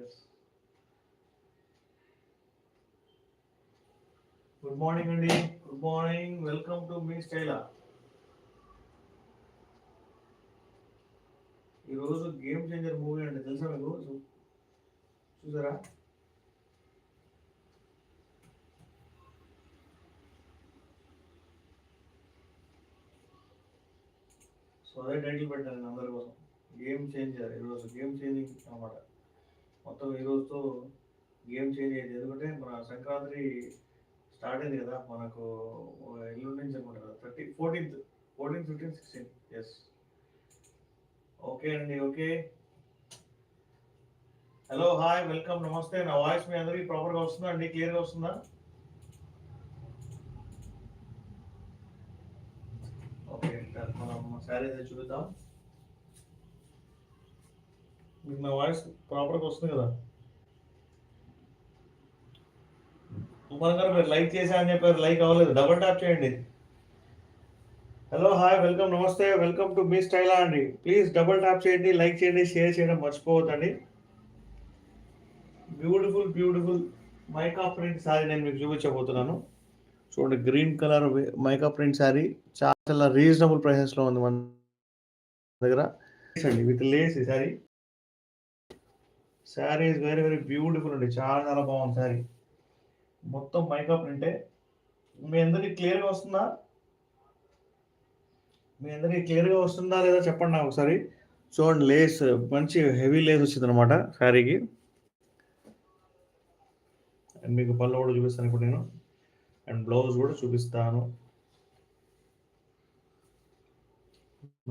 Yes. Good morning, Andy. Good morning. Welcome to మీ స్టైలా. ఈరోజు game changer movie అండి, తెలుసా మీకు? చూసారా? సో అదే టైటిల్ పెట్టాను అందరి కోసం. Game changer. ఈరోజు గేమ్ చేంజింగ్ అనమాట. మొత్తం ఈరోజుతో గేమ్ చేంజ్ అయ్యేది. ఎందుకంటే మన సంక్రాంతి స్టార్ట్ అయింది కదా మనకు, ఎల్లుండి నుంచి అనుకుంటారు. 14th 15, 16. ఎస్. ఓకే అండి. ఓకే. హలో, హాయ్, వెల్కమ్, నమస్తే. నా వాయిస్ మీ అందరికీ ప్రాపర్గా వస్తుందా అండి? క్లియర్గా వస్తుందా? ఓకే, మనం శారీస్ చూద్దాం. మీకు నా వాయిస్ ప్రాపర్గా వస్తుంది కదా? ఉమర్ గారు మీరు లైక్ చేశా అని చెప్పారు, లైక్ అవ్వలేదు. డబుల్ ట్యాప్ చేయండి. హలో, హాయ్, వెల్కమ్, నమస్తే, వెల్కమ్ టు మీ స్టైలా అండి. ప్లీజ్ డబుల్ ట్యాప్ చేయండి, లైక్ చేయండి, షేర్ చేయడం మర్చిపోవద్దండి. Beautiful beautiful mica print sari నేను మీకు చూపించబోతున్నాను. చూడండి, green colour mica print sari చాలా చాలా రీజనబుల్ ప్రైసెస్లో ఉంది మన దగ్గర అండి. విత్ లేస్ ఈ sari. Sari is very very beautiful అండి, చాలా చాలా బాగుంది శారీ. మొత్తం మైకా ప్రింటే. మీ అందరికి క్లియర్గా వస్తుందా? మీ అందరికి క్లియర్గా వస్తుందా లేదా చెప్పండి నాకు ఒకసారి. చూడండి, లేస్ మంచి హెవీ లేస్ వచ్చింది అనమాట శారీకి. అండ్ మీకు పళ్ళు కూడా చూపిస్తాను ఇప్పుడు నేను, అండ్ బ్లౌజ్ కూడా చూపిస్తాను.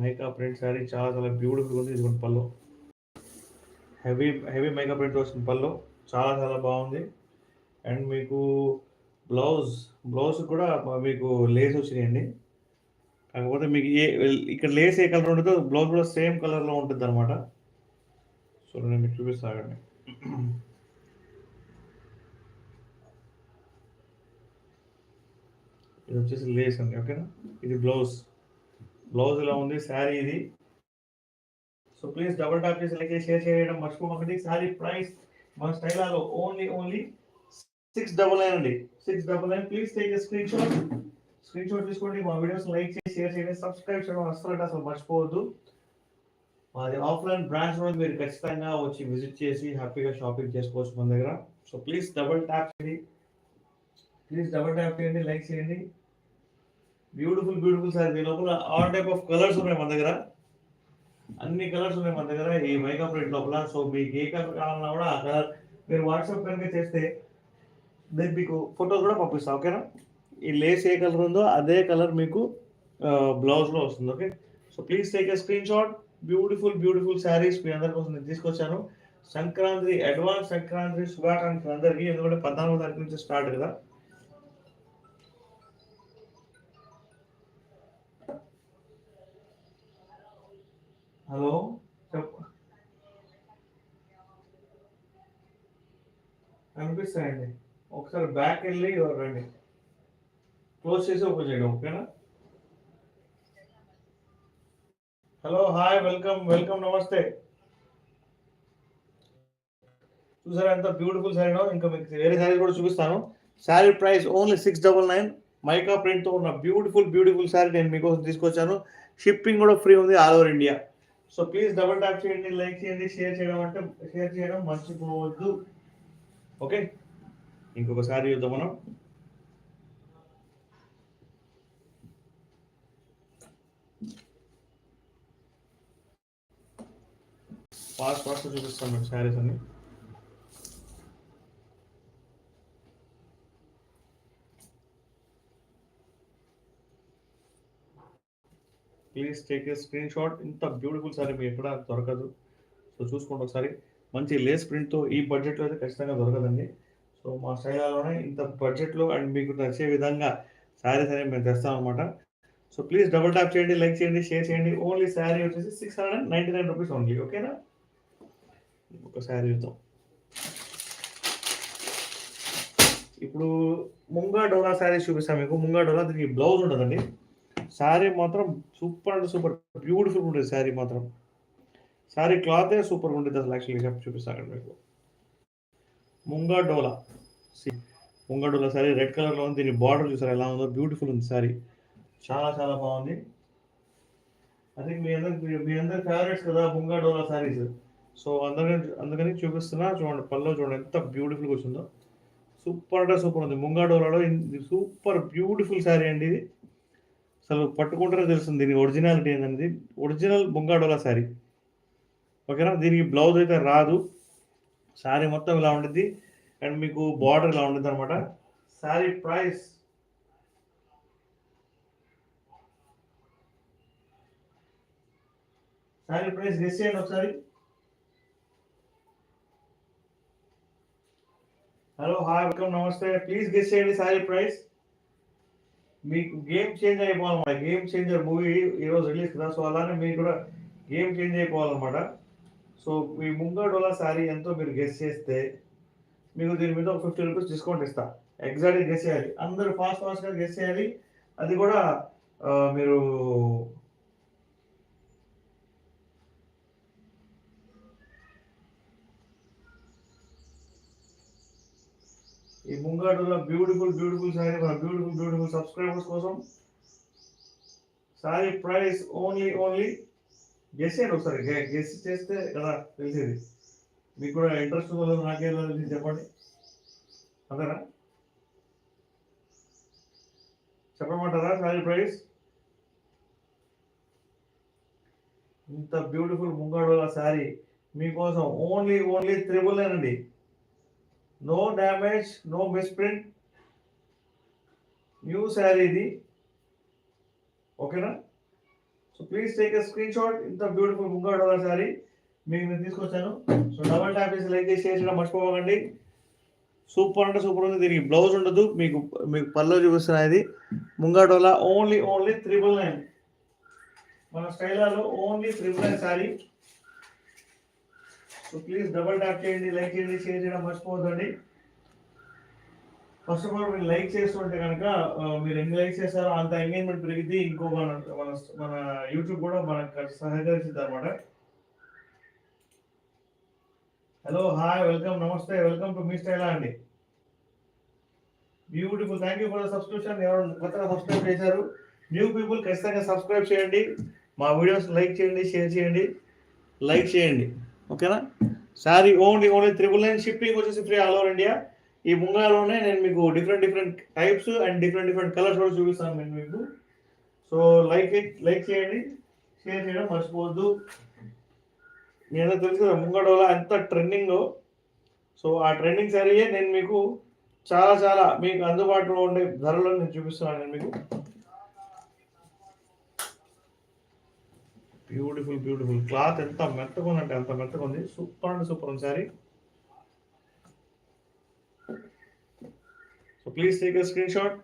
మైకా ప్రింట్ శారీ చాలా చాలా బ్యూటిఫుల్ ఉంది. ఇది పళ్ళు హెవీ హెవీ మైకా ప్రింట్ వస్తుంది పళ్ళు, చాలా చాలా బాగుంది. అండ్ మీకు బ్లౌజ్ కూడా మీకు లేస్ వచ్చినాయండి. కాకపోతే మీకు ఇక్కడ లేస్ ఏ కలర్ ఉంటుందో బ్లౌజ్ కూడా సేమ్ కలర్లో ఉంటుంది అనమాట. సో నేను మీకు చూపిస్తానండి. ఇది వచ్చేసి లేస్ అండి, ఓకేనా? ఇది బ్లౌజ్ ఇలా ఉంది శారీ ఇది. సో ప్లీజ్ డబుల్ టాప్ చేసి లైక్ షేర్ చేయడం మర్చిపోకండి. శారీ ప్రైస్ మన స్టైలాలో ఓన్లీ 699 అండి, 699. Please take a screen shot తీసుకోండి. మా వీడియోస్ లైక్ చేసి షేర్ చేయండి, సబ్స్క్రైబ్ చేయడం అసలు మర్చిపోవద్దు. మాది ఆఫ్లైన్ బ్రాంచ్ రోజు మీరు ఖచ్చితంగా వచ్చి విజిట్ చేసి హ్యాపీగా షాపింగ్ చేసుకోవచ్చు మన దగ్గర. సో ప్లీజ్ డబుల్ ట్యాప్ చేయండి, లైక్ చేయండి. Beautiful sir. దీని లోపల ఆల్ టైప్ ఆఫ్ కలర్స్ ఉన్నాయి మన దగ్గర, అన్ని కలర్స్ ఉన్నాయి మన దగ్గర ఈ మైకా ప్రింట్ లోపల. సో మీకు ఏ కలర్ కావాలన్నా కూడా ఆ కలర్ మీరు వాట్సాప్ కనుక చేస్తే నేను మీకు ఫోటోస్ కూడా పంపిస్తాను, ఓకేనా? ఈ లేస్ ఏ కలర్ ఉందో అదే కలర్ మీకు బ్లౌజ్లో వస్తుంది, okay? So please take a screen shot. Beautiful saris మీ అందరి కోసం నేను తీసుకొచ్చాను. సంక్రాంతి, అడ్వాన్స్ సంక్రాంతి శుభాకాంక్షలు అందరికీ. ఎందుకంటే 14వ తారీఖు నుంచి స్టార్ట్ కదా. హలో, కనిపిస్తాయండి. ఒకసారి బ్యాక్ వెళ్ళి రండి, క్లోజ్ చేసి ఓపెన్ చేయండి, ఓకేనా? హలో, హాయ్, వెల్కమ్, నమస్తే. చూసారా ఎంత బ్యూటిఫుల్ శారీనో? ఇంకా మీకు వేరే శారీ కూడా చూపిస్తాను. Sari price only 699. మైకా ప్రింట్తో ఉన్న బ్యూటిఫుల్ శారీ నేను మీకోసం తీసుకొచ్చాను. షిప్పింగ్ కూడా ఫ్రీ ఉంది all over India. So please double tap చేయండి, లైక్ చేయండి, షేర్ చేయడం మర్చిపోవద్దు, ఓకే? ఇంకొక శారీ చూద్దాం మనం. ఫాస్ట్ చూపిస్తాను మీకు శారీస్ అన్ని. Please take a screen shot. ఇంత బ్యూటిఫుల్ శారీ మీకు ఎక్కడ దొరకదు. సో చూసుకోండి ఒకసారి. మంచి లేస్ ప్రింట్తో ఈ బడ్జెట్లో అయితే ఖచ్చితంగా దొరకదండి. సో మా స్టైల్లోనే ఇంత బడ్జెట్లో అండ్ మీకు నచ్చే విధంగా శారీస్ అనేవి మేము తెస్తాం అనమాట. సో ప్లీజ్ డబుల్ ట్యాప్ చేయండి, లైక్ చేయండి, షేర్ చేయండి. ఓన్లీ శారీ వచ్చేసి 699 రూపీస్ ఓన్లీ, ఓకేనా? ఒక శారీ చూద్దాం. ఇప్పుడు ముంగా డోలా శారీస్ చూపిస్తాను మీకు. ముంగా డోలా, దీనికి బ్లౌజ్ ఉండదండి. శారీ మాత్రం సూపర్ అంటే సూపర్ బ్యూటిఫుల్ ఉంటుంది శారీ మాత్రం. శారీ క్లాతే సూపర్ ఉంటుంది అసలు. యాక్చువల్లీ చూపిస్తాను మీకు. ముంగా డోలా శారీ రెడ్ కలర్లో ఉంది. దీని బార్డర్ చూసారా ఎలా ఉందో, బ్యూటిఫుల్ ఉంది శారీ, చాలా చాలా బాగుంది. ఐ థింక్ మీ అందరి ఫేవరెట్స్ కదా ముంగా డోలా శారీస్. సో అందుకని చూపిస్తున్నా. చూడండి పళ్ళు చూడండి ఎంత బ్యూటిఫుల్గా వచ్చిందో, సూపర్ అంటే సూపర్ ఉంది. ముంగా డోలాలో సూపర్ బ్యూటిఫుల్ శారీ అండి ఇది. అసలు పట్టుకుంటేనే తెలుస్తుంది దీని ఒరిజినాలిటీ ఏంటనేది. ఒరిజినల్ ముంగా డోలా శారీ, ఓకేనా. దీనికి బ్లౌజ్ అయితే రాదు, శారీ మొత్తం ఇలా ఉంటుంది అండ్ మీకు బార్డర్ ఇలా ఉంటుంది అనమాట. శారీ ప్రైస్ గెస్ చేయండి ఒకసారి. హలో, హాయ్, వెల్కమ్, నమస్తే. ప్లీజ్ గెస్ చేయండి శారీ ప్రైస్. మీకు గేమ్ చేంజ్ అయిపోవాలన్నమాట. గేమ్ చేంజర్ మూవీ ఈరోజు రిలీజ్ కదా, సో అలానే మీకు కూడా గేమ్ చేంజ్ అయిపోవాలన్నమాట. సో మీ ముంగా డోలా శారీ ఎంతో మీరు గెస్ చేస్తే మీకు దీని మీద ఒక 50 రూపీస్ డిస్కౌంట్ ఇస్తా. ఎగ్జాక్ట్గా గెస్ చేయాలి, అందరూ ఫాస్ట్గా గెస్ చేయాలి. అది కూడా మీరు ఈ ముంగా డోలా బ్యూటిఫుల్ శారీ మన బ్యూటిఫుల్ సబ్స్క్రైబర్స్ కోసం. శారీ ప్రైస్ ఓన్లీ గెస్ చేయండి ఒకసారి. గెస్ చేస్తే కదా తెలిసేది. మీకు కూడా ఇంట్రెస్ట్ ఉందో నాకేం తెలిసింది చెప్పండి, అదేనా? చెప్పమంటారా శారీ ప్రైస్? ఇంత బ్యూటిఫుల్ ముంగా డోలా శారీ మీకోసం ఓన్లీ 999 అండి. No damage, no misprint, new sari ఇది, ఓకేనా. So please take a screen shot. ఇంత బ్యూటిఫుల్ ముంగా డోలా శారీ మీకు నేను తీసుకొచ్చాను. సో డబల్ ట్యాప్ చేసి లైక్ చేసి షేర్ చేయడం మర్చిపోకండి. సూపర్ అంటే సూపర్ ఉంది. దీనికి బ్లౌజ్ ఉండదు, మీకు పళ్ళు చూపిస్తున్నా. ఇది ముంగా డోలా ఓన్లీ 999. మన స్టైలాలో only 999 sari. So please double tap చేయండి, లైక్ చేయండి, షేర్ చేయడం మర్చిపోవద్దండి. ఫస్ట్ ఆఫ్ ఆల్ మీరు లైక్ చేస్తుంటే కనుక మీరు ఎన్ని లైక్స్ చేస్తారో అంత ఎంగేజ్మెంట్ పెరిగింది. ఇంకో మన యూట్యూబ్ కూడా మనకు సహకరిస్తుంది అనమాట. హలో, హాయ్, వెల్కమ్, నమస్తే, వెల్కమ్ టు మీ స్టైలా అండి. Beautiful, thank you for the subscription. ఎవరు కొత్తగా సబ్స్క్రైబ్ చేశారు, న్యూ పీపుల్ ఖచ్చితంగా సబ్స్క్రైబ్ చేయండి. మా వీడియోస్ లైక్ చేయండి, షేర్ చేయండి, లైక్ చేయండి, ఓకేనా. శారీ ఓన్లీ 999. షిప్పింగ్ వచ్చేసి ఫ్రీ ఆల్ ఓవర్ ఇండియా. ఈ ముంగాలోనే నేను మీకు different types and different colours కూడా చూపిస్తాను నేను మీకు. సో లైక్ చేయండి, షేర్ చేయడం మర్చిపోవద్దు. నేను తెలుసు కదా ముంగా డోలా ఎంత ట్రెండింగ్. సో ఆ ట్రెండింగ్ శారీయే నేను మీకు చాలా మీకు అందుబాటులో ఉండే ధరలో నేను చూపిస్తున్నాను. నేను మీకు బ్యూటిఫుల్ క్లాత్ ఎంత మెత్తగా ఉందంటే అంత మెత్తగా ఉంది. సూపర్ అంటే సూపర్ ఉంది sari. So please take a screen shot.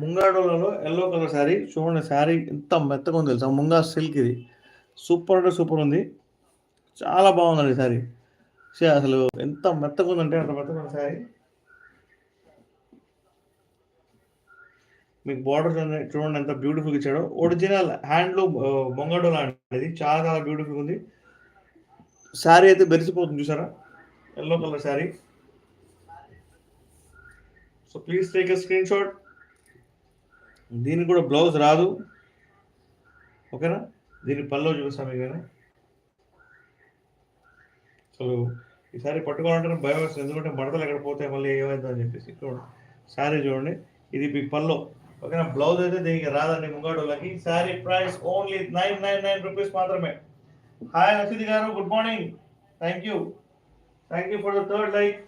ముంగా డోలాలో ఎల్లో కలర్ శారీ చూడండి. శారీ ఎంత మెత్తగా ఉంది తెలుసా, ముంగా సిల్క్. ఇది సూపర్ అంటే సూపర్ ఉంది, చాలా బాగుందండి శారీ. అసలు ఎంత మెత్తగా ఉందంటే అంత మెత్తగా ఉంది శారీ. మీకు బార్డర్ చూడండి ఎంత బ్యూటిఫుల్ ఇచ్చాడో. ఒరిజినల్ హ్యాండ్లూమ్ ముంగా డోలా అనేది చాలా బ్యూటిఫుల్ ఉంది. శారీ అయితే బెరిసిపోతుంది చూసారా, yellow colour sari. So please take a screen shot. దీనికి కూడా బ్లౌజ్ రాదు, ఓకేనా. దీని పళ్ళు చూపిస్తాను మీకు. అసలు ఈసారి పట్టుకోవాలంటే భయం వేస్తుంది, ఎందుకంటే మడతలు ఎక్కడ పోతే మళ్ళీ ఏమైందో అని చెప్పేసి. చూడండి శారీ చూడండి, ఇది మీకు పళ్ళు, ఓకేనా. బ్లౌజ్ అయితే దీనికి రాదండి ముంగా డోలాకి. శారీ ప్రైస్ ఓన్లీ 999 రూపీస్ మాత్రమే. హాయ్ అశ్వితి గారు, good morning. Thank you for the third like.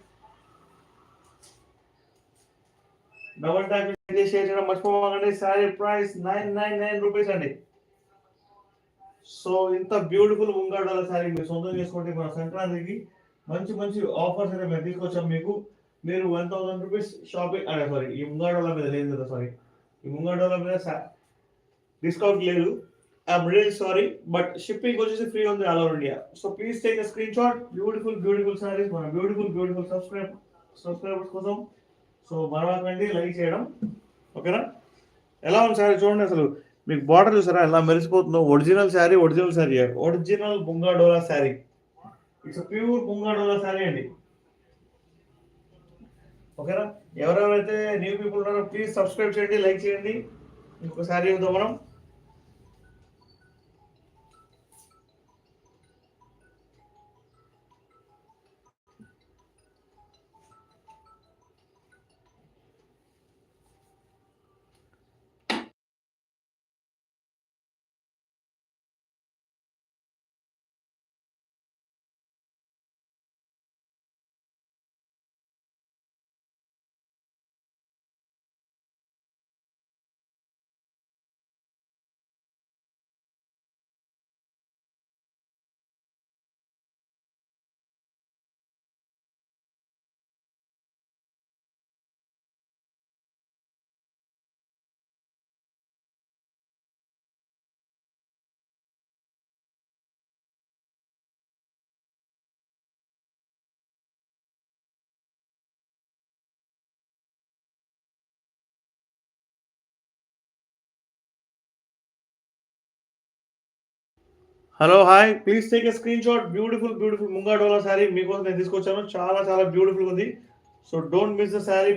Double tap share చేయడం మర్చిపోకండి. శారీ ప్రైస్ 999 రూపీస్ అండి. సో ఇంత బ్యూటిఫుల్ ముంగా డోలా శారీ మీరు సొంతం చేసుకోండి. మన సంక్రాంతికి మంచి ఆఫర్స్ అయితే మేము తీసుకొచ్చాం మీకు. మీరు 1000 రూపీస్ షాపింగ్, సారీ ఈ ముంగా డోలా మీద లేదు కదా, సారీ ఈ ముంగా డోలా మీద డిస్కౌంట్ లేదు. I'm really sorry, but shipping వచ్చేసి ఫ్రీ ఉంది all over India. So please take a screen shot. Beautiful saris మన బ్యూటిఫుల్ సబ్స్క్రైబర్స్ కోసం. సో మరవకండి లైక్ చేయడం, ఓకేనా. ఎలా ఉంది శారీ చూడండి, అసలు మీకు బార్డర్ చూసారా ఎలా మెరిసిపోతుందో. ఒరిజినల్ శారీ ఒరిజినల్ ముంగా డోలా శారీ. ఇట్స్ ప్యూర్ ముంగాడోలా సారీ అండి. ఓకేనా? ఎవరెవరైతే న్యూ పీపుల్ ఉన్నారో ప్లీజ్ సబ్స్క్రైబ్ చేయండి, లైక్ చేయండి. ఇంకొక సారీ చూద్దాం మనం. Hello hi, please take a screen shot. Beautiful beautiful munga డోలా శారీ మీకోసం నేను తీసుకొచ్చాను. చాలా చాలా బ్యూటిఫుల్ ఉంది. So don't miss the sari.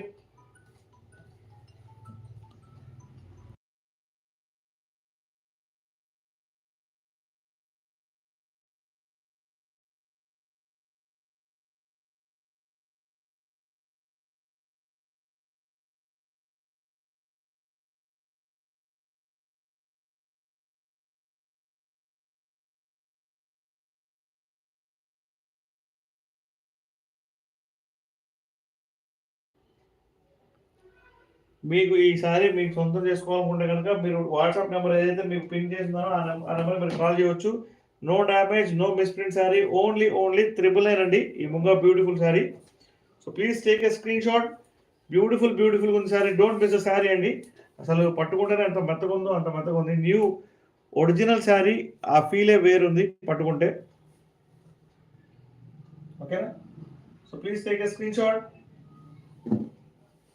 మీకు ఈ సారీ మీకు సొంతం చేసుకోవాలనుకుంటే కనుక మీరు వాట్సాప్ నెంబర్ ఏదైతే మీకు పిన్ చేస్తున్నారో ఆ నెంబర్ మీరు కాల్ చేయవచ్చు. No damage, no misprint sari, only 999 అండి ఈ ముంగా beautiful sari. So please take a screen shot. Beautiful beautiful ఉంది sari. Don't miss the sari అండి. అసలు పట్టుకుంటేనే ఎంత మెత్తగా ఉందో అంత మెత్తగా ఉంది. న్యూ ఒరిజినల్ శారీ, ఆ ఫీలే వేరుంది పట్టుకుంటే. ఓకేనా? So please take a screen shot.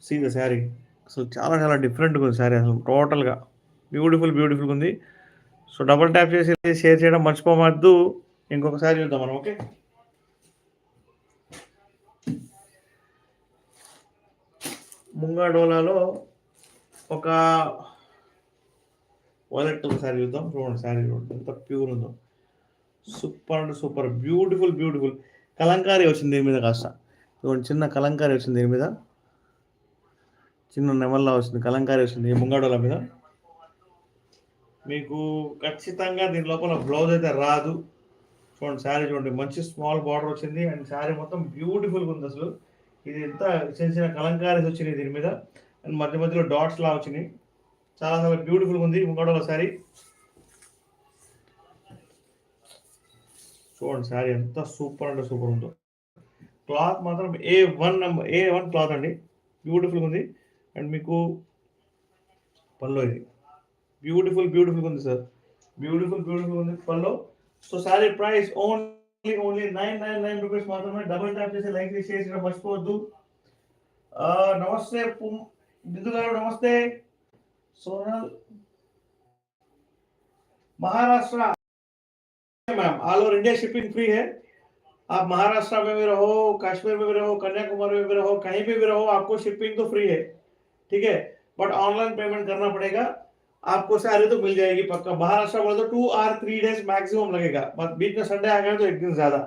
See the sari. అసలు చాలా చాలా డిఫరెంట్గా ఉంది శారీ. అసలు టోటల్గా బ్యూటిఫుల్ బ్యూటిఫుల్గా ఉంది. సో డబుల్ ట్యాప్ చేసి షేర్ చేయడం మర్చిపోవద్దు. ఇంకొకసారి చూద్దాం మనం. ఓకే, ముంగా డోలాలో ఒక వాలెట్ ఒకసారి చూద్దాం. చూడండి శారీ చూడండి ఎంత ప్యూర్ ఉందో. సూపర్ అంటే సూపర్, బ్యూటిఫుల్ బ్యూటిఫుల్. కలంకారీ వచ్చింది దీని మీద, కాస్త చూడండి చిన్న కలంకారీ వచ్చింది దీని మీద, చిన్న నెమల్లా వచ్చింది, కలంకారీ వచ్చింది ఈ ముంగాడోల మీద. మీకు ఖచ్చితంగా దీని లోపల బ్లౌజ్ అయితే రాదు. చూడండి శారీ చూడండి, మంచి స్మాల్ బార్డర్ వచ్చింది అండ్ శారీ మొత్తం బ్యూటిఫుల్గా ఉంది. అసలు ఇది ఎంత చిన్న చిన్న కలంకారీస్ వచ్చినాయి దీని మీద అండ్ మధ్య మధ్యలో డాట్స్ లా వచ్చినాయి. చాలా చాలా బ్యూటిఫుల్గా ఉంది ముంగాడోల శారీ. చూడండి శారీ ఎంత సూపర్ అంటే సూపర్ ఉందో. క్లాత్ మాత్రం A1 క్లాత్ అండి, బ్యూటిఫుల్గా ఉంది. అండ్ మీకు పల్లో ఇది బ్యూటిఫుల్ బ్యూటిఫుల్ ఉంది సార్, బ్యూటిఫుల్ బ్యూటిఫుల్ ఉంది pallu. So sari price only 999 rupees మాత్రమే. డబుల్ ట్యాప్ చేసి లైక్ చేసి షేర్ చేయడం మర్చిపోవద్దు. నమస్తే బిందు గారు, నమస్తే. Sonal Maharashtra ma'am, all over India shipping free है. आप महाराष्ट्र में भी रहो, कश्मीर में भी रहो, कन्याकुमारी में भी रहो, कहीं पे भी रहो, आपको शिपिंग तो फ्री है. ठीक है, बट ऑनलाइन पेमेंट करना पड़ेगा. आपको सैलरी तो मिल जाएगी पक्का. महाराष्ट्र बोले तो 2 और 3 डेज मैक्सिमम लगेगा. बट बीच में संडे आ गया तो एक दिन ज्यादा,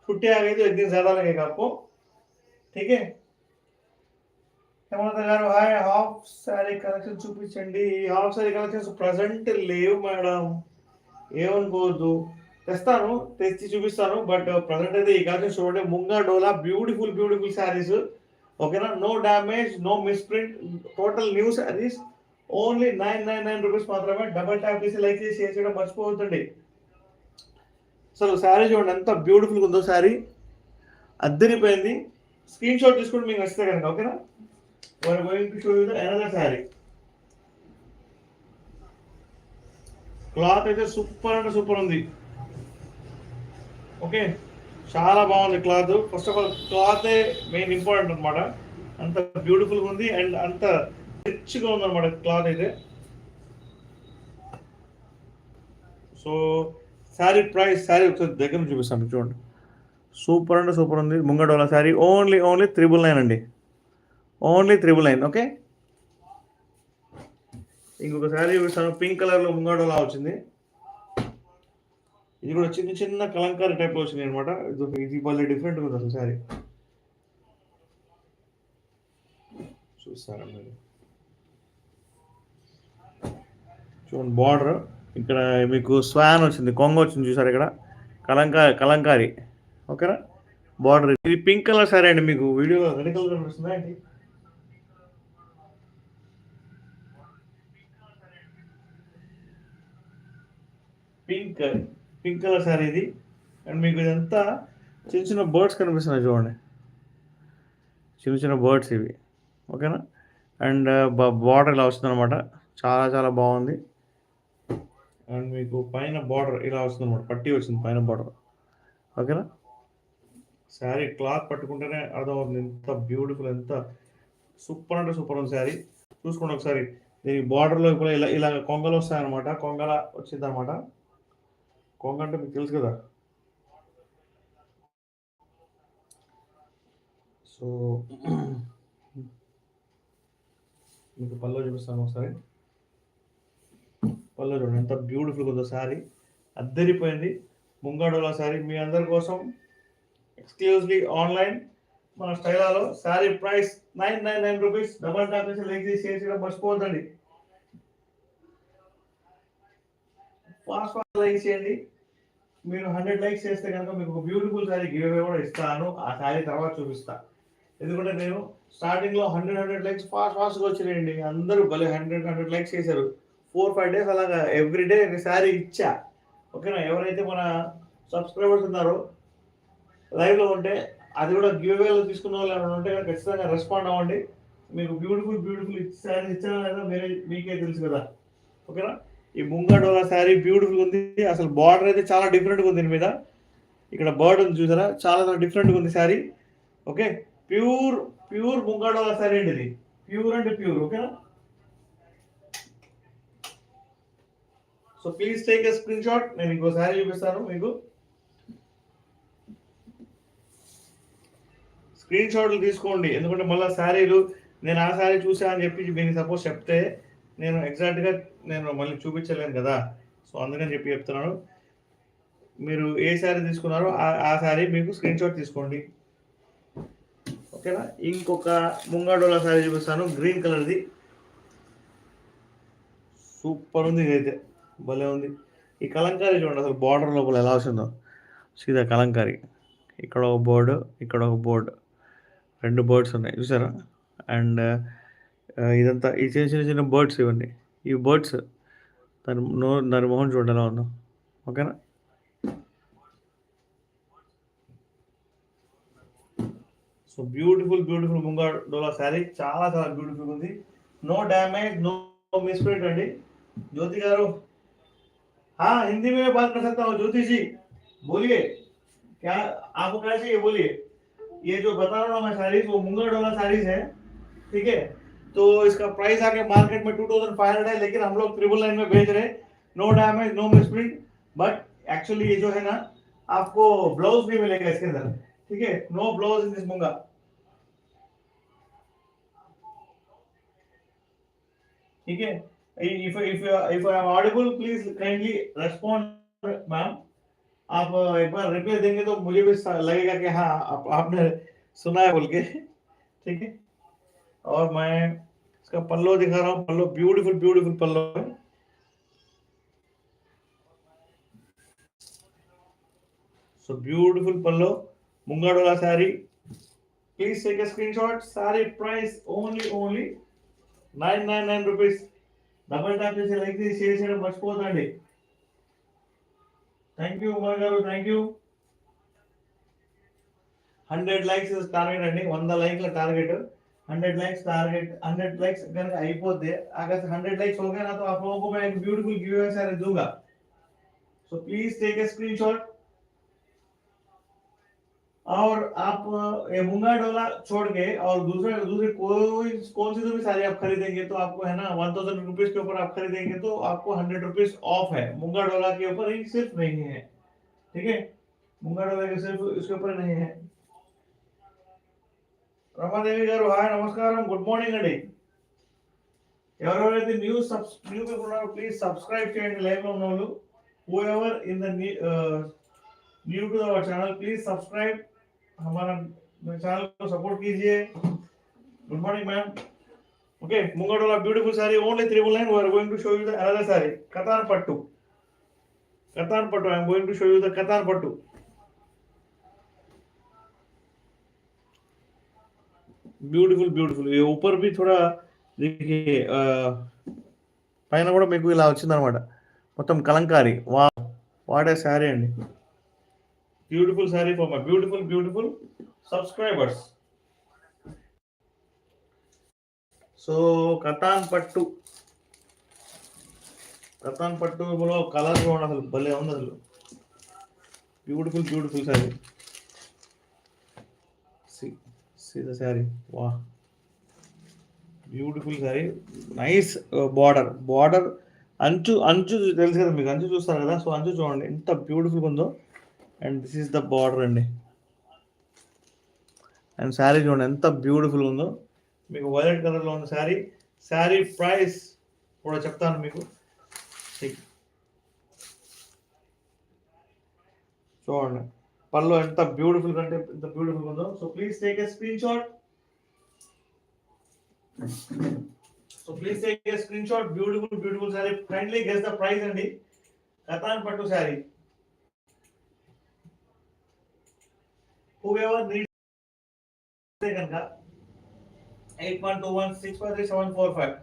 छुट्टी आ गई तो एक दिन ज्यादा लगेगा आपको. ठीक है, గారు హాయ్. హాఫ్ సారీ కలెక్షన్ చూపించండి. హాఫ్ సారీ కలెక్షన్స్ ప్రజెంట్ లేవు మేడం, ఏమనుకోవద్దు. తెస్తాను, తెచ్చి చూపిస్తాను. బట్ ప్రజెంట్ అయితే ఈ కలెక్షన్ చూడండి. Munga dola beautiful beautiful saris. ఓకేనా, no damage, no misprint, total new saris. Only 999 rupees మాత్రమే. డబల్ ట్యాప్ చేసి లైక్ చేసి షేర్ చేయడం మర్చిపోవద్దండి. అసలు శారీ చూడండి ఎంత బ్యూటిఫుల్గా ఉందో. శారీ అద్దరిపోయింది. స్క్రీన్ షాట్ తీసుకుంటే మీకు నచ్చితే కనుక. ఓకేనా, we are going to show you the another saree. Cloth అయితే సూపర్ అంటే సూపర్ ఉంది. ఓకే, చాలా బాగుంది cloth. First of all cloth main important అనమాట. అంత బ్యూటిఫుల్గా ఉంది అండ్ అంత రిచ్గా ఉంది అనమాట క్లాత్ అయితే. సో శారీ ప్రైస్, శారీ ఒకసారి దగ్గర నుంచి చూపిస్తాను చూడండి. సూపర్ అంటే సూపర్ ఉంది ముంగా డోలా శారీ. ఓన్లీ 999 అండి, ఓన్లీ 999. ఓకే, ఇంకొక శారీ చూపిస్తాను, పింక్ కలర్లో ముంగా డోలా వచ్చింది. ఇది కూడా చిన్న చిన్న కలంకారీ టైప్లో వచ్చింది అనమాట. ఇది భలే డిఫరెంట్ ఉంది అసలు శారీ. చూస్తారా మీరు, చూడండి బార్డర్ ఇక్కడ మీకు స్వాన్ వచ్చింది, కొంగ వచ్చింది చూసారు ఇక్కడ, కలంకారీ. ఓకేనా, బార్డర్ ఇది పింక్ కలర్ శారీ అండి. మీకు వీడియోలో రెడ్ కలర్ కనిపిస్తుందా అండి? పింక్ కలర్ శారీ ఇది. అండ్ మీకు ఇదంతా చిన్న చిన్న బర్డ్స్ కనిపిస్తున్నాయి చూడండి, చిన్న చిన్న బర్డ్స్ ఇవి. ఓకేనా, అండ్ బార్డర్ ఇలా వస్తుంది అనమాట, చాలా చాలా బాగుంది. అండ్ మీకు పైన బార్డర్ ఇలా వస్తుంది అనమాట, పట్టి వచ్చింది పైన బార్డర్. ఓకేనా, శారీ క్లాత్ పట్టుకుంటేనే అర్థమవుతుంది ఎంత బ్యూటిఫుల్, ఎంత సూపర్ అంటే సూపర్ ఉంది శారీ. చూసుకోండి ఒకసారి, దీనికి బార్డర్లో ఇప్పుడు ఇలా ఇలా కొంగలు వస్తాయన్నమాట, కొంగల వచ్చింది అనమాట. కొంగ అంటే మీకు తెలుసు కదా. సో మీకు పల్లో చూపిస్తాను ఒకసారి. పల్లో చూడండి ఎంత బ్యూటిఫుల్గా ఉందో శారీ, అద్దరిపోయింది. ముంగా డోలా శారీ మీ అందరి కోసం ఎక్స్క్లూజివ్లీ ఆన్లైన్ మన స్టైలాలో. Sari price 999 rupees. Double tap చేసి లైక్ చేసి షేర్ చేయడం మర్చిపోవద్దండి. ఫాస్ట్ లైక్ చేయండి. మీరు 100 లైక్స్ చేస్తే కనుక మీకు ఒక బ్యూటిఫుల్ శారీ గివ్ అవే కూడా ఇస్తాను. ఆ శారీ తర్వాత చూపిస్తా, ఎందుకంటే నేను స్టార్టింగ్లో 100 లైక్స్ ఫాస్ట్గా వచ్చినాయండి. అందరూ భలే 100 లైక్స్ చేశారు. 4-5 డేస్ అలాగా ఎవ్రీడే శారీ ఇచ్చా. ఓకేనా, ఎవరైతే మన సబ్స్క్రైబర్స్ ఉన్నారో లైవ్లో ఉంటే అది కూడా గివ్ అవేలో తీసుకున్న వాళ్ళు ఎవరైనా ఉంటే ఖచ్చితంగా రెస్పాండ్ అవ్వండి. మీకు బ్యూటిఫుల్ శారీ ఇచ్చానా లేదా మీకే తెలుసు కదా. ఓకేనా, ఈ ముంగా డోలా శారీ బ్యూటిఫుల్ ఉంది. అసలు బార్డర్ అయితే చాలా డిఫరెంట్గా ఉంది దీని మీద. ఇక్కడ బర్డ్ ఉంది చూసారా, చాలా చాలా డిఫరెంట్గా ఉంది శారీ. ఓకే, ప్యూర్ ముంగా డోలా శారీ అండి ఇది, ప్యూర్ అంటే ప్యూర్. ఓకేనా, so please take a screen shot. నేను ఇంకో శారీ చూపిస్తాను మీకు. స్క్రీన్ షాట్లు తీసుకోండి, ఎందుకంటే మళ్ళీ శారీలు నేను ఆ శారీ చూసా అని చెప్పి మీకు సపోజ్ చెప్తే నేను ఎగ్జాక్ట్గా నేను మళ్ళీ చూపించలేను కదా. సో అందుకని చెప్పి చెప్తున్నాను, మీరు ఏ శారీ తీసుకున్నారో ఆ శారీ మీకు స్క్రీన్ షాట్ తీసుకోండి. ఓకేనా, ఇంకొక ముంగా డోలా శారీ చూపిస్తాను, గ్రీన్ కలర్ది. సూపర్ ఉంది, ఇదైతే భలే ఉంది. ఈ కలంకారీ చూడండి అసలు బార్డర్ లోపల ఎలా వచ్చిందో, సీదా కలంకారీ. ఇక్కడ ఒక బోర్డు, ఇక్కడ ఒక బోర్డు, 2 బర్డ్స్ ఉన్నాయి చూసారా. అండ్ ఇదంతా ఈ చిన్న చిన్న బర్డ్స్ ఇవన్నీ, ఈ బర్డ్స్ దాని మొహం చూడండి ఎలా ఉందో. ఓకేనా, సో బ్యూటిఫుల్ ముంగా డోలా శారీ చాలా చాలా బ్యూటిఫుల్ ఉంది. నో డ్యామేజ్, నో మిస్ప్రింట్ అండి. ज्योति गारू, हाँ हिंदी में बात कर सकता हूँ। ज्योति जी बोलिए, क्या आपको क्या चाहिए बोलिए। ये जो बता रहा हूँ मैं साड़ीज, वो मुंगा डोला साड़ीज है, ठीक है। तो इसका प्राइस आके मार्केट में 2500 है, लेकिन हम लोग 999 में भेज रहे हैं। No damage, no misprint, but actually ये जो है ना आपको ब्लाउज भी मिलेगा इसके अंदर, ठीक है। नो ब्लाउज इन दिस मुंगा, ठीक है। if I am audible, please kindly respond, ma'am. आप एक बार रिप्लाई देंगे तो मुझे भी लगेगा कि हाँ आपने सुना है बोल के, ठीक है। और मैं इसका पल्लो दिखा रहा हूँ, पल्लो ब्यूटीफुल पल्लो है। So beautiful pallu, munga dola sari. Please take a screenshot. Sari price only 999 rupees. Double tap చేసి లైక్ చేసి షేర్ చేయడం మర్చిపోతండి. థ్యాంక్ యూ ఉమర్ గారు, థ్యాంక్ యూ. 100 లైక్స్ టార్గెట్ అండి, 100 లైక్ల టార్గెట్. 100 लाइक्स टारगेट, 100 लाइक्स अगर అయిపోతే, अगर 100 लाइक्स हो गया ना तो आप लोगों को मैं एक ब्यूटीफुल गिव अवे सारे दूंगा. So please take a screenshot. और आप ये मुंगा डोला छोड़ के और दूसरी कोई कौन सी भी साड़ी आप खरीदेंगे तो आपको है ना 1000 रुपीज के ऊपर आप खरीदेंगे तो आपको 100 रुपीज ऑफ है. मुंगा डोला के ऊपर ही सिर्फ नहीं है, ठीक है. मुंगड़ा लगे सिर्फ इसके ऊपर नहीं है. రమాదేవి గారు హాయ్ నమస్కారం గుడ్ మార్నింగ్ అండి. ఎవరెవరైతే న్యూ పీపుల్ ఉన్నారో ప్లీజ్ సబ్స్క్రైబ్ చేయండి లైవ్ లో ఉన్న వాళ్ళు. Whoever in the new to our channel please subscribe हमारा चैनल को सपोर्ट कीजिए. Good morning ma'am. ओके मुंगडोला beautiful sari only 399. we are going to show you the another saree katan pattu. I am going to show you the katan pattu. Beautiful ये ऊपर भी थोड़ा देखिए పైన కూడా మీకు ఇలా వచ్చిందన్నమాట మొత్తం కలంకారీ. వాట్ ఏ సారీ అండి. Beautiful sorry for my beautiful subscribers. So katan పట్టులో కలర్ చూడండి అసలు భలే ఉంది అసలు. Beautiful sorry. See the saree. Wow. Beautiful sorry. Nice border అంచు తెలుసు కదా మీకు, అంచు చూస్తారు కదా. సో అంచు చూడండి ఎంత బ్యూటిఫుల్గా ఉందో. And this is the border అండి. అండ్ శారీ చూడండి ఎంత బ్యూటిఫుల్గా ఉందో. మీకు వైలెట్ కలర్లో ఉంది శారీ. శారీ ప్రైస్ కూడా చెప్తాను మీకు. చూడండి పళ్ళు ఎంత బ్యూటిఫుల్ అంటే ఎంత బ్యూటిఫుల్ ఉందో. So please take a screen shot. Beautiful sorry. Kindly guess the price అండి. కతాన్ పట్టు సారీ. whoever needs కనుక 8121653745.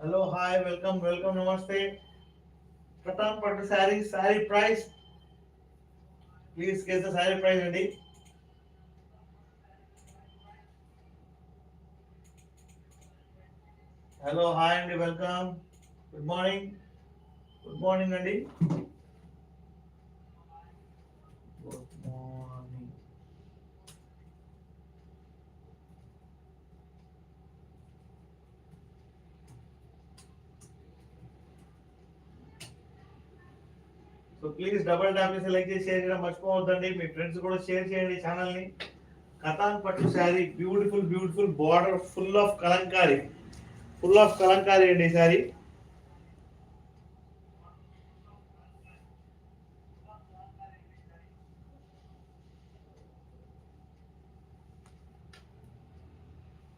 हेलो हाय वेलकम नमस्ते. कतान पट्टू sari price please guess the sari price अंडी. हेलो हाय अंडी वेलकम. गुड మార్నింగ్ అండి. సో ప్లీజ్ డబుల్ ట్యాప్ చేసి లైక్ చేసి షేర్ చేయడం మర్చిపోవద్దండి. మీ ఫ్రెండ్స్ కూడా షేర్ చేయండి ఛానల్ ని. కతాన్ పట్టు sari beautiful border full of kalamkari అండి ఈ sari.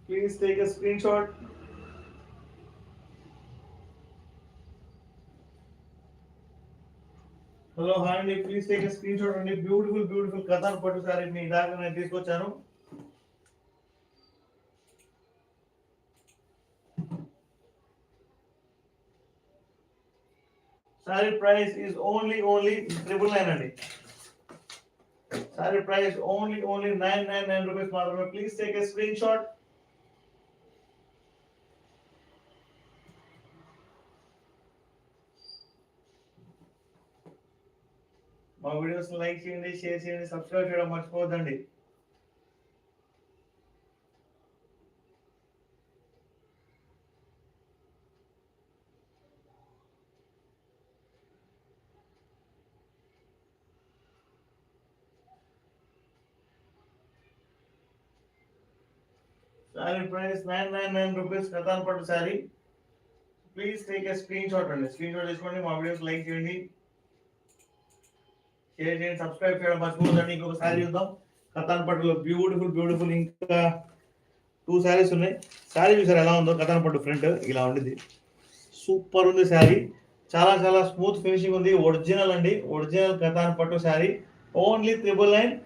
Please take a screen shot. Hello hi అండి. Please take a screen shot అండి. బ్యూటిఫుల్ కతాన్ పట్టు సారీ మీ దాకా నేను తీసుకొచ్చాను. సారీ ప్రైస్ ఈజ్ ఓన్లీ 999 అండి. సారీ ప్రైస్ ఓన్లీ 999 రూపీస్ మాత్రమే. Please take a screen shot. మా వీడియోస్ లైక్ చేయండి, షేర్ చేయండి, సబ్స్క్రైబ్ చేయడం మర్చిపోవద్దండి. సారీ ప్రైస్ 999 రూపీస్ కతాన్ పట్టు sorry. Please take a screen shot అండి. స్క్రీన్ షాట్ తీసుకోండి. మా వీడియోస్ లైక్ చేయండి, షేర్ చేయండి, సబ్స్క్రైబ్ చేయడం మర్చిపోవద్దండి. ఇంకొక శారీ చూద్దాం కతాన్ పట్టులో. బ్యూటిఫుల్ ఇంకా 2 శారీస్ ఉన్నాయి. శారీ చూసారు ఎలా ఉందో. కతాన్ పట్టు ఫ్రంట్ ఇలా ఉండింది. సూపర్ ఉంది శారీ. చాలా స్మూత్ ఫినిషింగ్ ఉంది. ఒరిజినల్ అండి. ఒరిజినల్ కతాన్ పట్టు sari only 999.